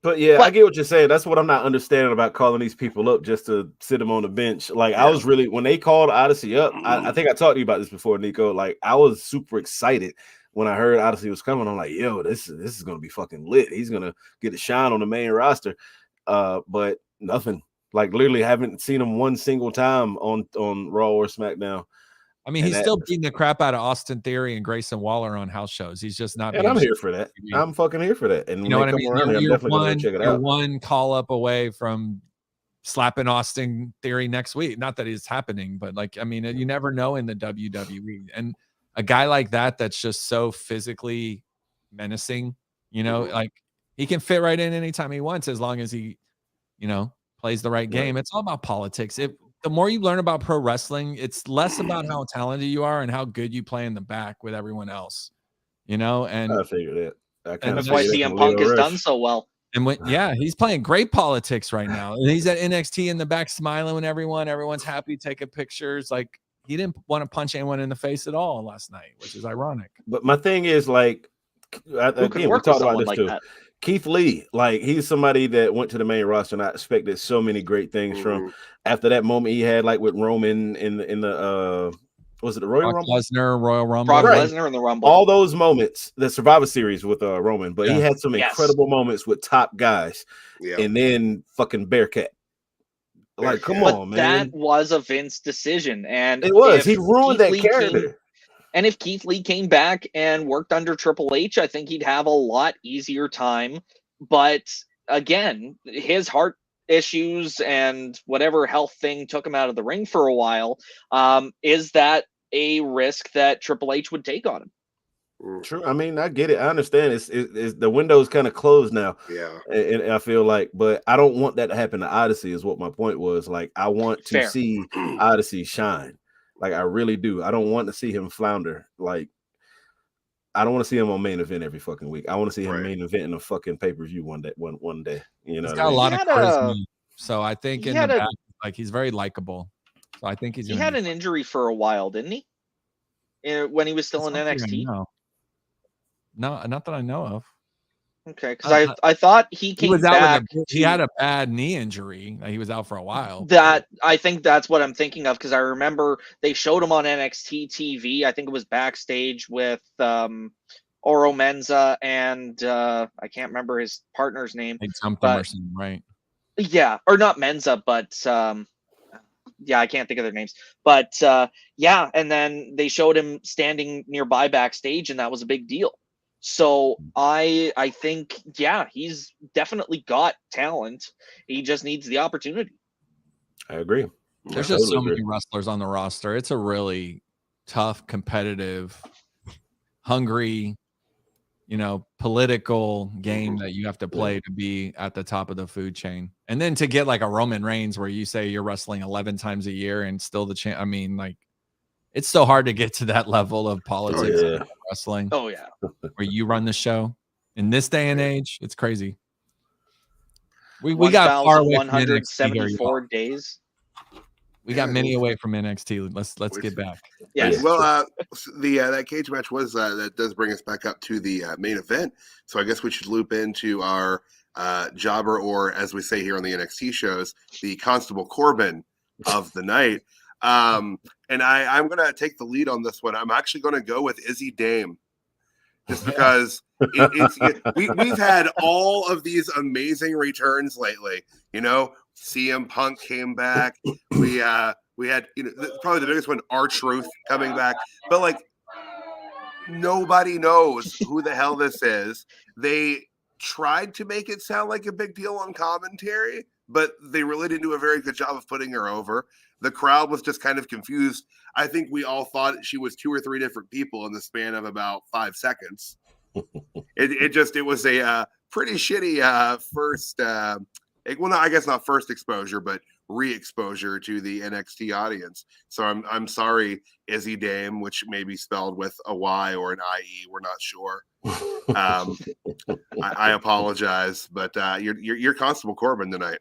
B: But yeah, I get what you're saying. That's what I'm not understanding about calling these people up just to sit them on the bench. Like, I was really, when they called Odyssey up, I think I talked to you about this before, Nico. Like, I was super excited when I heard Odyssey was coming. I'm like, yo, this is gonna be fucking lit. He's gonna get a shine on the main roster. But nothing. Like, literally haven't seen him one single time on Raw or SmackDown.
D: I mean, he's still beating the crap out of Austin Theory and Grayson Waller on house shows. He's just not.
B: And I'm here for that. I'm fucking here for that. And
D: you know what I mean?
B: I'm definitely gonna check it out.
D: One call up away from slapping Austin Theory next week. Not that it's happening, but like, I mean, you never know in the WWE. And a guy like that, that's just so physically menacing, you know, like he can fit right in anytime he wants, as long as he, you know, plays the right game. It's all about politics. The more you learn about pro wrestling, it's less about how talented you are and how good you play in the back with everyone else, you know. And
B: I figured it.
C: That's why CM Punk has done so well.
D: And he's playing great politics right now. And he's at NXT in the back smiling when everyone's happy, taking pictures. Like, he didn't want to punch anyone in the face at all last night, which is ironic.
B: But my thing is, like, again, we talked about this too. Keith Lee, like, he's somebody that went to the main roster, and I expected so many great things from. After that moment he had, like, with Roman in the was it the Royal Rumble?
D: Lesnar, Royal Rumble.
C: Brock Lesnar in the Rumble.
B: All those moments, the Survivor Series with Roman, but he had some incredible moments with top guys, and then fucking Bearcat. Like, come on, man.
C: That was a Vince decision, and
B: it was. He ruined that character.
C: And if Keith Lee came back and worked under Triple H, I think he'd have a lot easier time. But again, his heart issues and whatever health thing took him out of the ring for a while. Is that a risk that Triple H would take on him?
B: True. I mean, I get it. I understand. It's the window's kind of closed now.
A: Yeah.
B: And I feel like, but I don't want that to happen to Odyssey, is what my point was. Like, I want to see Odyssey shine. Like, I really do. I don't want to see him flounder. Like, I don't want to see him on main event every fucking week. I want to see him main event in a fucking pay-per-view one day. You know,
D: he's got a lot of charisma. So I think in the back, like, he's very likable. So I think
C: he had an injury for a while, didn't he? When he was still in NXT.
D: No, not that I know of.
C: Okay, because I thought he
D: He
C: came
D: was out
C: back.
D: he had a bad knee injury. He was out for a while.
C: I think that's what I'm thinking of, because I remember they showed him on NXT TV. I think it was backstage with Oro Menza and I can't remember his partner's name.
D: They jumped him or something, right?
C: Yeah, or not Menza, but yeah, I can't think of their names. But yeah, and then they showed him standing nearby backstage, and that was a big deal. So I think, yeah, he's definitely got talent. He just needs the opportunity.
B: I agree.
D: There's just so many wrestlers on the roster. It's a really tough, competitive, hungry, political game that you have to play to be at the top of the food chain. And then to get like a Roman Reigns where you say you're wrestling 11 times a year and still the champ. I mean, like, it's so hard to get to that level of politics in wrestling.
C: Oh yeah.
D: Where you run the show in this day and age. It's crazy. We got far away from NXT here,
C: 174 days.
D: We got many away from NXT. Let's get back.
C: Yes.
A: Well, that cage match was that does bring us back up to the main event. So I guess we should loop into our jobber, or as we say here on the NXT shows, the Constable Corbin of the night. And I'm going to take the lead on this one. I'm actually going to go with Izzy Dame, just because we've had all of these amazing returns lately. CM Punk came back. We had probably the biggest one, R-Truth, coming back. But like, nobody knows who the hell this is. They tried to make it sound like a big deal on commentary, but they really didn't do a very good job of putting her over. The crowd was just kind of confused. I think we all thought she was 2 or 3 different people in the span of about 5 seconds. It was a pretty shitty first. Well, no, I guess not first exposure, but re-exposure to the NXT audience. So I'm sorry, Izzy Dame, which may be spelled with a Y or an IE. We're not sure. I apologize, but you're Constable Corbin tonight.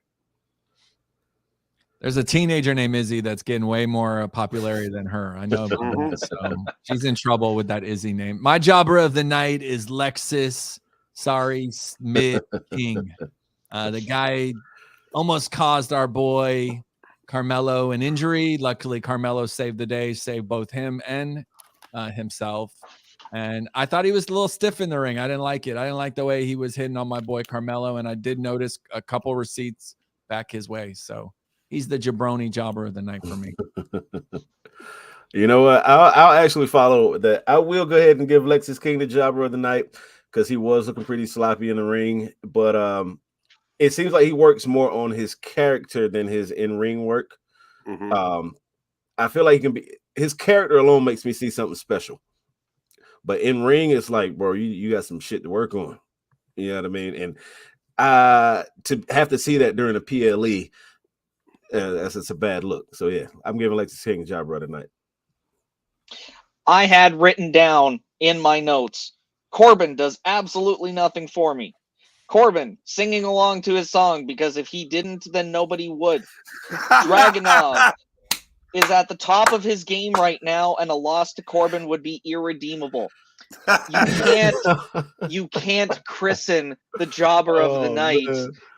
D: There's a teenager named Izzy that's getting way more popularity than her. I know about this, so she's in trouble with that Izzy name. My jobber of the night is Lexis. Sorry, Smith King. The guy almost caused our boy Carmelo an injury. Luckily, Carmelo saved the day, saved both him and himself. And I thought he was a little stiff in the ring. I didn't like it. I didn't like the way he was hitting on my boy Carmelo, and I did notice a couple receipts back his way. So he's the jabroni jobber of the night for me.
B: You know what? I'll actually follow that. I will go ahead and give Lexis King the jobber of the night because he was looking pretty sloppy in the ring. But it seems like he works more on his character than his in-ring work. Mm-hmm. I feel like his character alone makes me see something special. But in ring, it's like, bro, you got some shit to work on. You know what I mean? And to have to see that during a PLE, it's a bad look. So yeah, I'm giving Lexis King a job right tonight.
C: I had written down in my notes, Corbin does absolutely nothing for me. Corbin singing along to his song, because if he didn't, then nobody would. Dragunov is at the top of his game right now, and a loss to Corbin would be irredeemable. You can't christen the jobber of the night,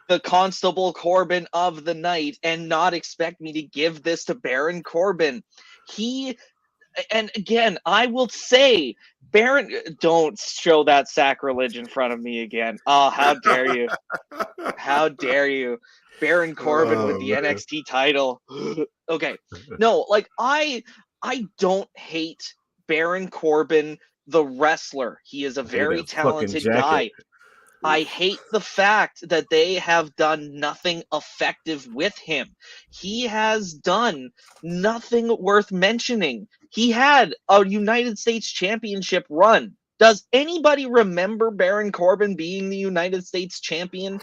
C: the Constable Corbin of the night, and not expect me to give this to Baron Corbin. And again, I will say, Baron, don't show that sacrilege in front of me again. Oh, how dare you? How dare you? Baron Corbin with the NXT title. Okay. No, like I don't hate Baron Corbin, the wrestler. He is a very talented guy. I hate the fact that they have done nothing effective with him. He has done nothing worth mentioning. He had a United States Championship run. Does anybody remember Baron Corbin being the United States champion?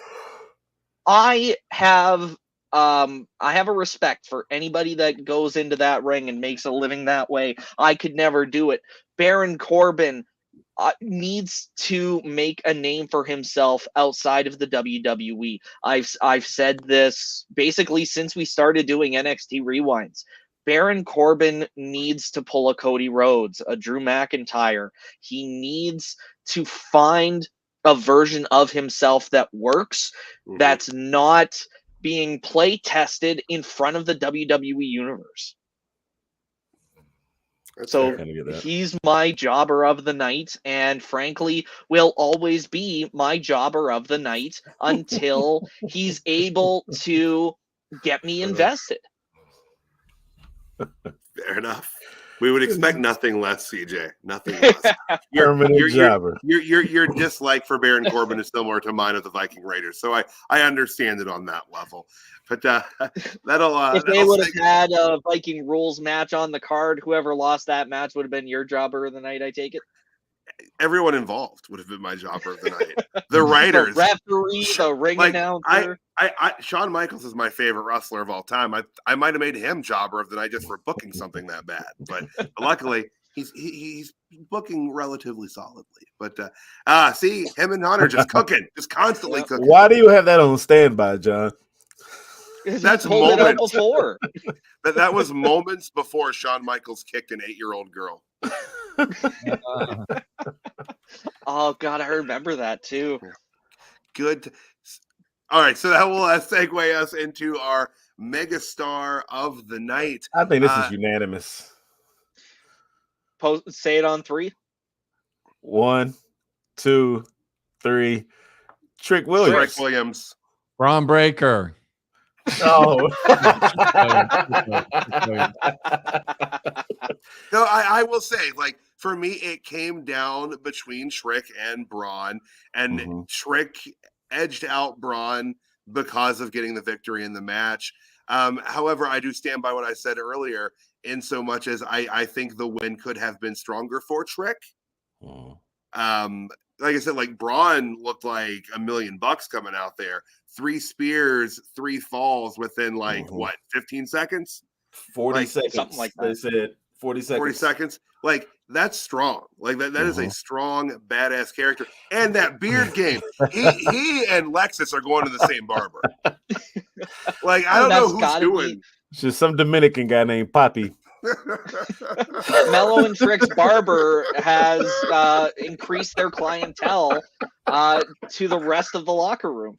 C: I have a respect for anybody that goes into that ring and makes a living that way. I could never do it. Baron Corbin needs to make a name for himself outside of the WWE. I've said this basically since we started doing NXT Rewinds. Baron Corbin needs to pull a Cody Rhodes, a Drew McIntyre. He needs to find a version of himself that works,
A: Mhm.
C: that's not being play tested in front of the WWE universe.
A: That's
C: So
A: fair.
B: Kinda get that.
C: he's my jobber of the night, and frankly, will always be my jobber of the night until he's able to get me invested.
A: Fair enough. We would expect nothing less, CJ. Nothing less.
B: Permanent jobber.
A: Your dislike for Baron Corbin is similar to mine of the Viking Raiders, so I understand it on that level. But that'll
C: If they would have had a Viking rules match on the card, whoever lost that match would have been your jobber of the night, I take it.
A: everyone involved would have been my jobber of the night. The writers,
C: The referee, the ring
A: like,
C: announcer.
A: Shawn Michaels is my favorite wrestler of all time. I might have made him jobber of the night just for booking something that bad, but luckily he's booking relatively solidly. But see, him and Hunter just cooking, just constantly cooking.
B: Why do you have that on standby, John?
A: That's
C: told it out
A: moments.
C: before.
A: That was moments before Shawn Michaels kicked an 8-year-old girl.
C: Oh God, I remember that too.
A: Good. All right, so that will segue us into our megastar of the night.
B: I think this is unanimous.
C: Say it on 3.
B: 1, 2, 3. Trick Williams.
A: Trick Williams.
D: Bron Breakker.
B: Oh.
A: No, I will say, like, for me, it came down between Trick and Bron, and Trick edged out Bron because of getting the victory in the match. However, I do stand by what I said earlier, in so much as I think the win could have been stronger for Trick. Like I said, like, Bron looked like $1 million coming out there. 3 spears, 3 falls within like what, 15 seconds?
B: 40
A: like,
B: seconds.
C: Something like that.
B: They said 40 seconds.
A: 40 seconds. Like, that's strong. Like that is a strong, badass character. And that beard game, he and Lexis are going to the same barber. Like, I don't know who's doing.
B: It's just some Dominican guy named Poppy.
C: Mello and Trick's barber has increased their clientele to the rest of the locker room.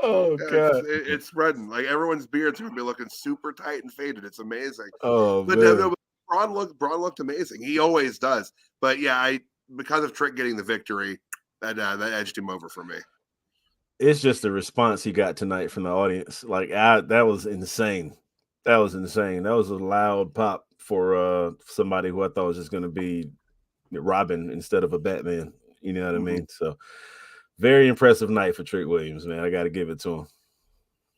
B: Oh God,
A: it's spreading. Like, everyone's beards are gonna be looking super tight and faded. It's amazing.
B: Oh,
A: but
B: man.
A: Bron looked amazing. He always does. But yeah, because of Trick getting the victory, that edged him over for me.
B: It's just the response he got tonight from the audience. Like, that was insane. That was insane. That was a loud pop for somebody who I thought was just going to be Robin instead of a Batman. You know what I mean? So, very impressive night for Trick Williams, man. I got to give it to him.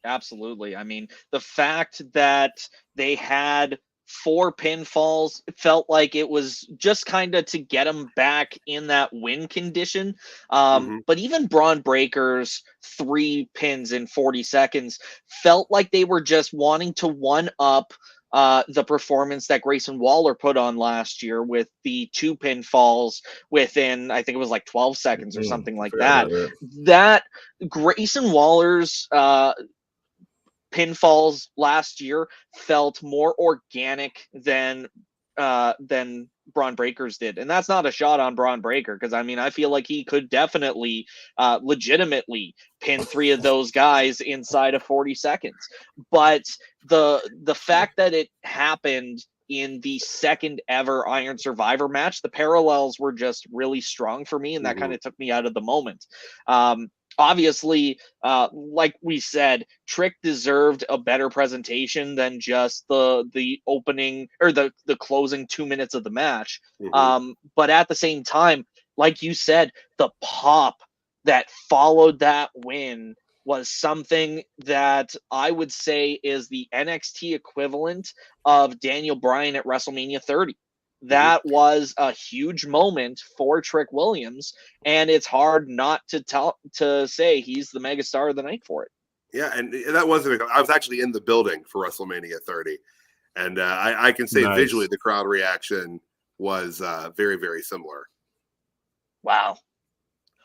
C: Absolutely. I mean, the fact that they had 4 pinfalls, it felt like it was just kind of to get him back in that win condition. But even Bron Breakker's 3 pins in 40 seconds felt like they were just wanting to one up the performance that Grayson Waller put on last year with the 2 pinfalls within, I think it was like 12 seconds or something like that. That Grayson Waller's pinfalls last year felt more organic than Bron Breakker's did. And that's not a shot on Bron Breakker, because I mean, I feel like he could definitely legitimately pin 3 of those guys inside of 40 seconds. But the fact that it happened in the second ever Iron Survivor match, the parallels were just really strong for me, and that kind of took me out of the moment. Obviously, like we said, Trick deserved a better presentation than just the opening or the closing 2 minutes of the match. But at the same time, like you said, the pop that followed that win was something that I would say is the NXT equivalent of Daniel Bryan at WrestleMania 30. That was a huge moment for Trick Williams, and it's hard not to say he's the megastar of the night for it.
A: Yeah, and that wasn't. I was actually in the building for WrestleMania 30, and I can say visually the crowd reaction was very, very similar.
C: Wow.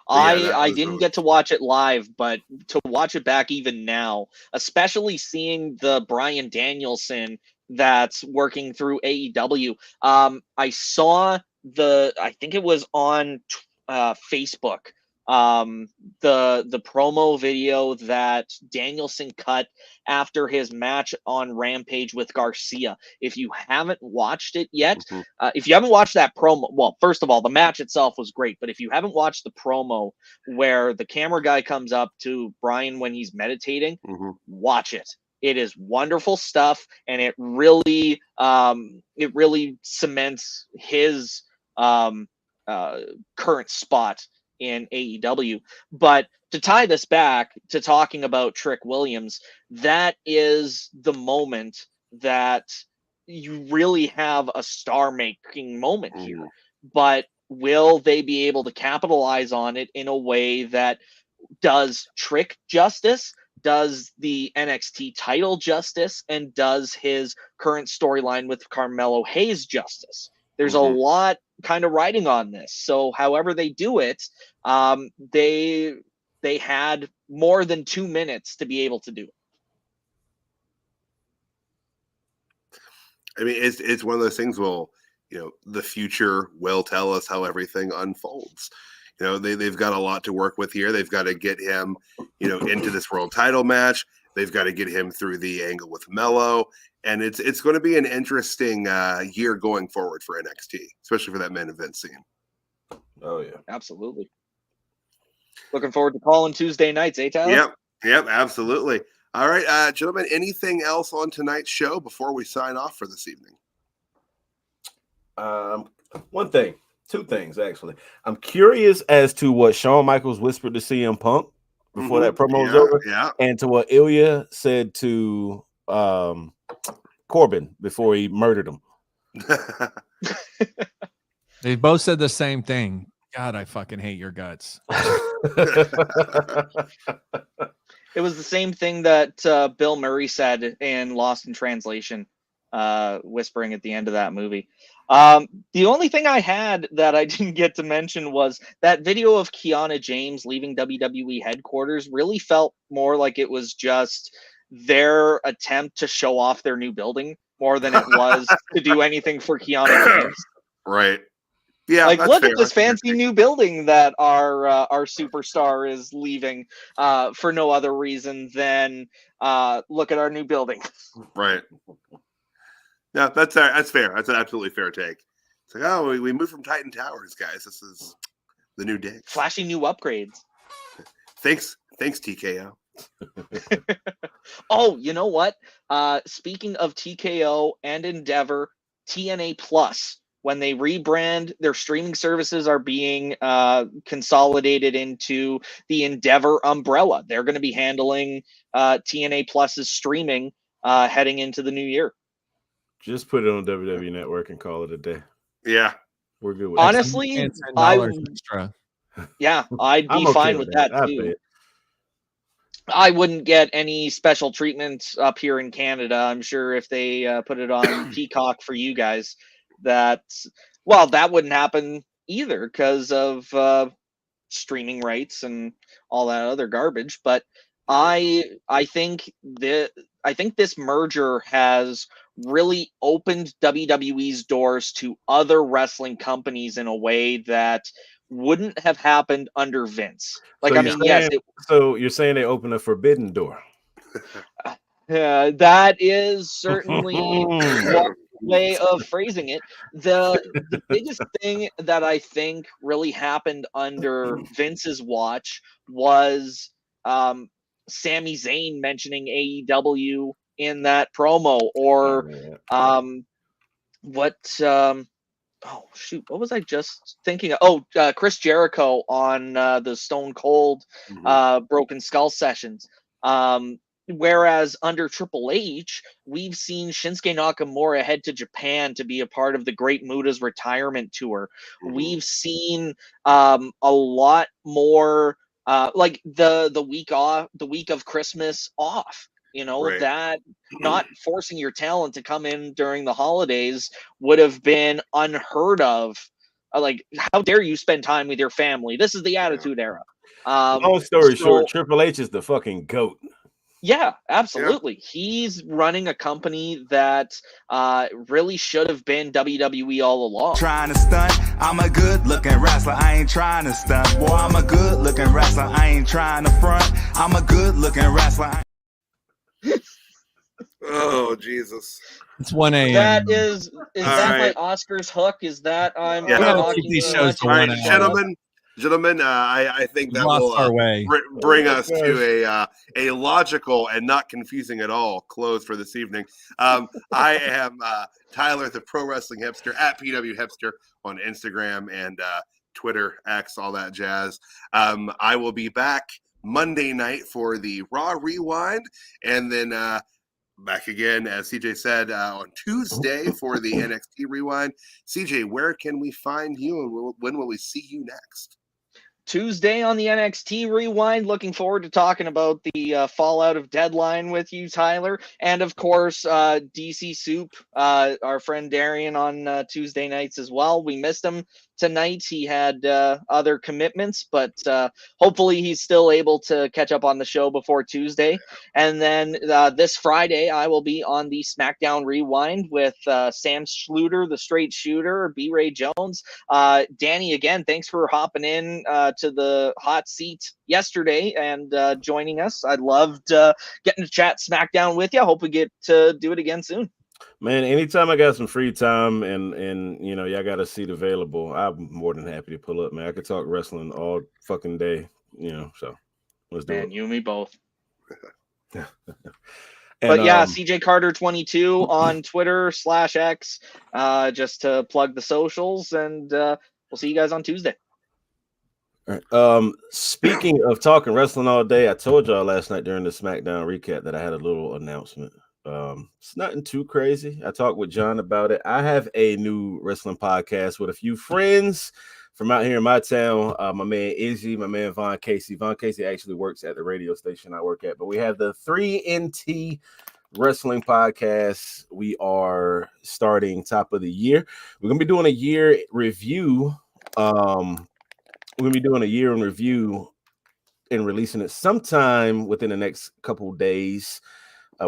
C: I didn't get to watch it live, but to watch it back even now, especially seeing the Bryan Danielson that's working through AEW. I saw I think it was on Facebook, the promo video that Danielson cut after his match on Rampage with Garcia. If you haven't watched it yet, if you haven't watched that promo, well, first of all, the match itself was great, but if you haven't watched the promo where the camera guy comes up to Brian when he's meditating, watch it. It is wonderful stuff, and it really cements his current spot in AEW. But to tie this back to talking about Trick Williams, that is the moment that you really have a star-making moment here. But will they be able to capitalize on it in a way that does Trick justice, does the NXT title justice, and does his current storyline with Carmelo Hayes justice? There's a lot kind of riding on this. So however they do it, they had more than 2 minutes to be able to do it.
A: I mean, it's one of those things. Well, the future will tell us how everything unfolds. They've got a lot to work with here. They've got to get him, into this world title match. They've got to get him through the angle with Melo. And it's going to be an interesting year going forward for NXT, especially for that main event scene.
B: Oh, yeah.
C: Absolutely. Looking forward to calling Tuesday nights, Tyler?
A: Yep, absolutely. All right, gentlemen, anything else on tonight's show before we sign off for this evening?
B: One thing. Two things, actually. I'm curious as to what Shawn Michaels whispered to CM Punk before that promo was over, and to what Ilja said to Corbin before he murdered him.
D: They both said the same thing. God, I fucking hate your guts.
C: It was the same thing that Bill Murray said in Lost in Translation, whispering at the end of that movie. The only thing I had that I didn't get to mention was that video of Kiana James leaving WWE headquarters really felt more like it was just their attempt to show off their new building more than it was to do anything for Kiana James.
A: Right. Yeah.
C: Like, look at this fancy new building that our superstar is leaving for no other reason than look at our new building.
A: Right. No, that's fair. That's an absolutely fair take. It's like, oh, we moved from Titan Towers, guys. This is the new day.
C: Flashy new upgrades.
A: Thanks, TKO.
C: Oh, you know what? Speaking of TKO and Endeavor, TNA Plus, when they rebrand, their streaming services are being consolidated into the Endeavor umbrella. They're going to be handling TNA Plus's streaming heading into the new year.
B: Just put it on WWE Network and call it a day.
A: Yeah.
B: We're good with
C: honestly,
D: extra.
C: Yeah, I'd be fine with that too. I wouldn't get any special treatment up here in Canada. I'm sure if they put it on Peacock for you guys, that wouldn't happen either because of streaming rights and all that other garbage. But I think this merger has really opened WWE's doors to other wrestling companies in a way that wouldn't have happened under Vince.
B: So you're saying they opened a forbidden door?
C: That is certainly one way of phrasing it. The biggest thing that I think really happened under Vince's watch was Sami Zayn mentioning AEW in that promo, or what was I just thinking of? Chris Jericho on the Stone Cold Broken Skull sessions. Whereas under Triple H, we've seen Shinsuke Nakamura head to Japan to be a part of the Great Muta's retirement tour. We've seen a lot more like the week of Christmas off. That not forcing your talent to come in during the holidays would have been unheard of. Like, how dare you spend time with your family? This is the Attitude Era.
B: Long story short, Triple H is the fucking GOAT.
C: Yeah, absolutely. He's running a company that really should have been WWE all along.
E: Trying to stunt, I'm a good looking wrestler, I ain't trying to stunt. Boy, I'm a good looking wrestler, I ain't trying to front. I'm a good looking wrestler.
A: Oh, Jesus.
D: It's 1 a.m.
C: That is
A: All
C: that
A: right.
C: my Oscars hook? Is that I'm
A: Yeah.
D: We gotta
C: talking
D: keep these
C: too
D: shows
C: much?
D: to
A: All right,
D: 1 hour.
A: gentlemen, I think
D: We've
A: that
D: lost
A: will
D: our way.
A: bring
B: Oh my
A: us to a logical and not confusing at all close for this evening. I am Tyler, the pro wrestling hipster, at PW Hipster on Instagram and Twitter, X, all that jazz. I will be back Monday night for the Raw Rewind, and then back again, as CJ said, on Tuesday for the NXT Rewind. CJ, where can we find you, and when will we see you next?
C: Tuesday on the NXT Rewind. Looking forward to talking about the fallout of Deadline with you, Tyler. And, of course, DC Soup, our friend Darian on Tuesday nights as well. We missed him tonight. He had other commitments, but hopefully he's still able to catch up on the show before Tuesday. And then this Friday, I will be on the SmackDown Rewind with Sam Schluter, the straight shooter, B. Ray Jones. Danny, again, thanks for hopping in to the hot seat yesterday and joining us. I loved getting to chat SmackDown with you. I hope we get to do it again soon.
B: Man, anytime I got some free time and you know, y'all got a seat available, I'm more than happy to pull up, man. I could talk wrestling all fucking day, you know, so let's do it.
C: You and me both.
B: And,
C: but yeah, CJ Carter 22 on Twitter /X, just to plug the socials, and we'll see you guys on Tuesday.
B: all right. Speaking of talking wrestling all day, I told y'all last night during the SmackDown recap that I had a little announcement. It's nothing too crazy. I talked with John about it. I have a new wrestling podcast with a few friends from out here in my town. My man Izzy, my man Von Casey. Von Casey actually works at the radio station I work at, but we have the 3NT Wrestling Podcast. We are starting top of the year. We're gonna be doing a year review. We're gonna be doing a year in review and releasing it sometime within the next couple days.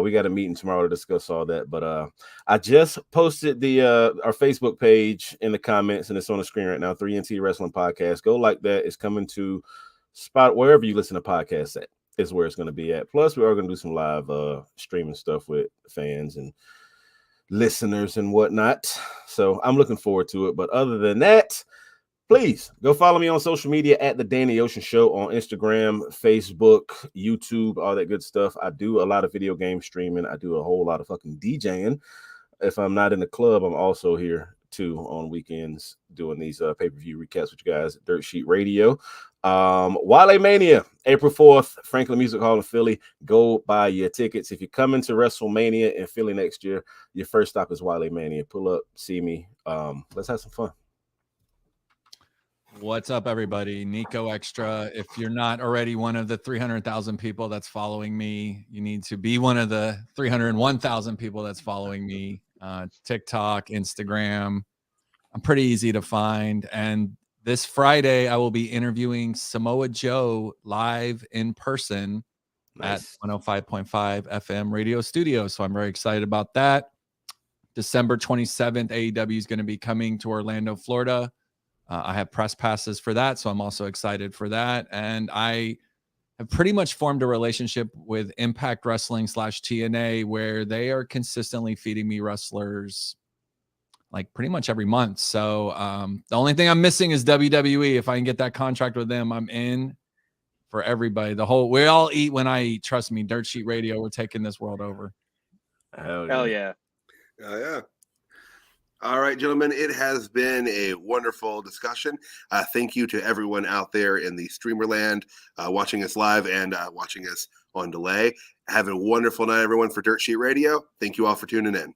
B: We got a meeting tomorrow to discuss all that, but I just posted the our Facebook page in the comments, and it's on the screen right now. 3NT Wrestling Podcast. Go like that. It's coming to spot wherever you listen to podcasts at is where it's going to be at. Plus, we are going to do some live streaming stuff with fans and listeners and whatnot. So I'm looking forward to it. But other than that, please go follow me on social media at The Danny Ocean Show on Instagram, Facebook, YouTube, all that good stuff. I do a lot of video game streaming. I do a whole lot of fucking DJing. If I'm not in the club, I'm also here too on weekends doing these pay-per-view recaps with you guys at Dirt Sheet Radio. Wale Mania, April 4th, Franklin Music Hall in Philly. Go buy your tickets. If you're coming to WrestleMania in Philly next year, your first stop is Wale Mania. Pull up, see me. Let's have some fun.
D: What's up, everybody? Nico Extra. If you're not already one of the 300,000 people that's following me, you need to be one of the 301,000 people that's following me. TikTok, Instagram. I'm pretty easy to find. And this Friday, I will be interviewing Samoa Joe live in person at 105.5 FM radio studio. So I'm very excited about that. December 27th, AEW is going to be coming to Orlando, Florida. I have press passes for that, so I'm also excited for that. And I have pretty much formed a relationship with Impact Wrestling /TNA, where they are consistently feeding me wrestlers like pretty much every month. So the only thing I'm missing is WWE. If I can get that contract with them, I'm in for everybody. We all eat when I eat. Trust me, Dirt Sheet Radio, we're taking this world over.
C: Hell yeah.
A: Oh, yeah. All right, gentlemen, it has been a wonderful discussion. Thank you to everyone out there in the streamer land watching us live and watching us on delay. Have a wonderful night, everyone, for Dirt Sheet Radio. Thank you all for tuning in.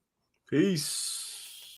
B: Peace.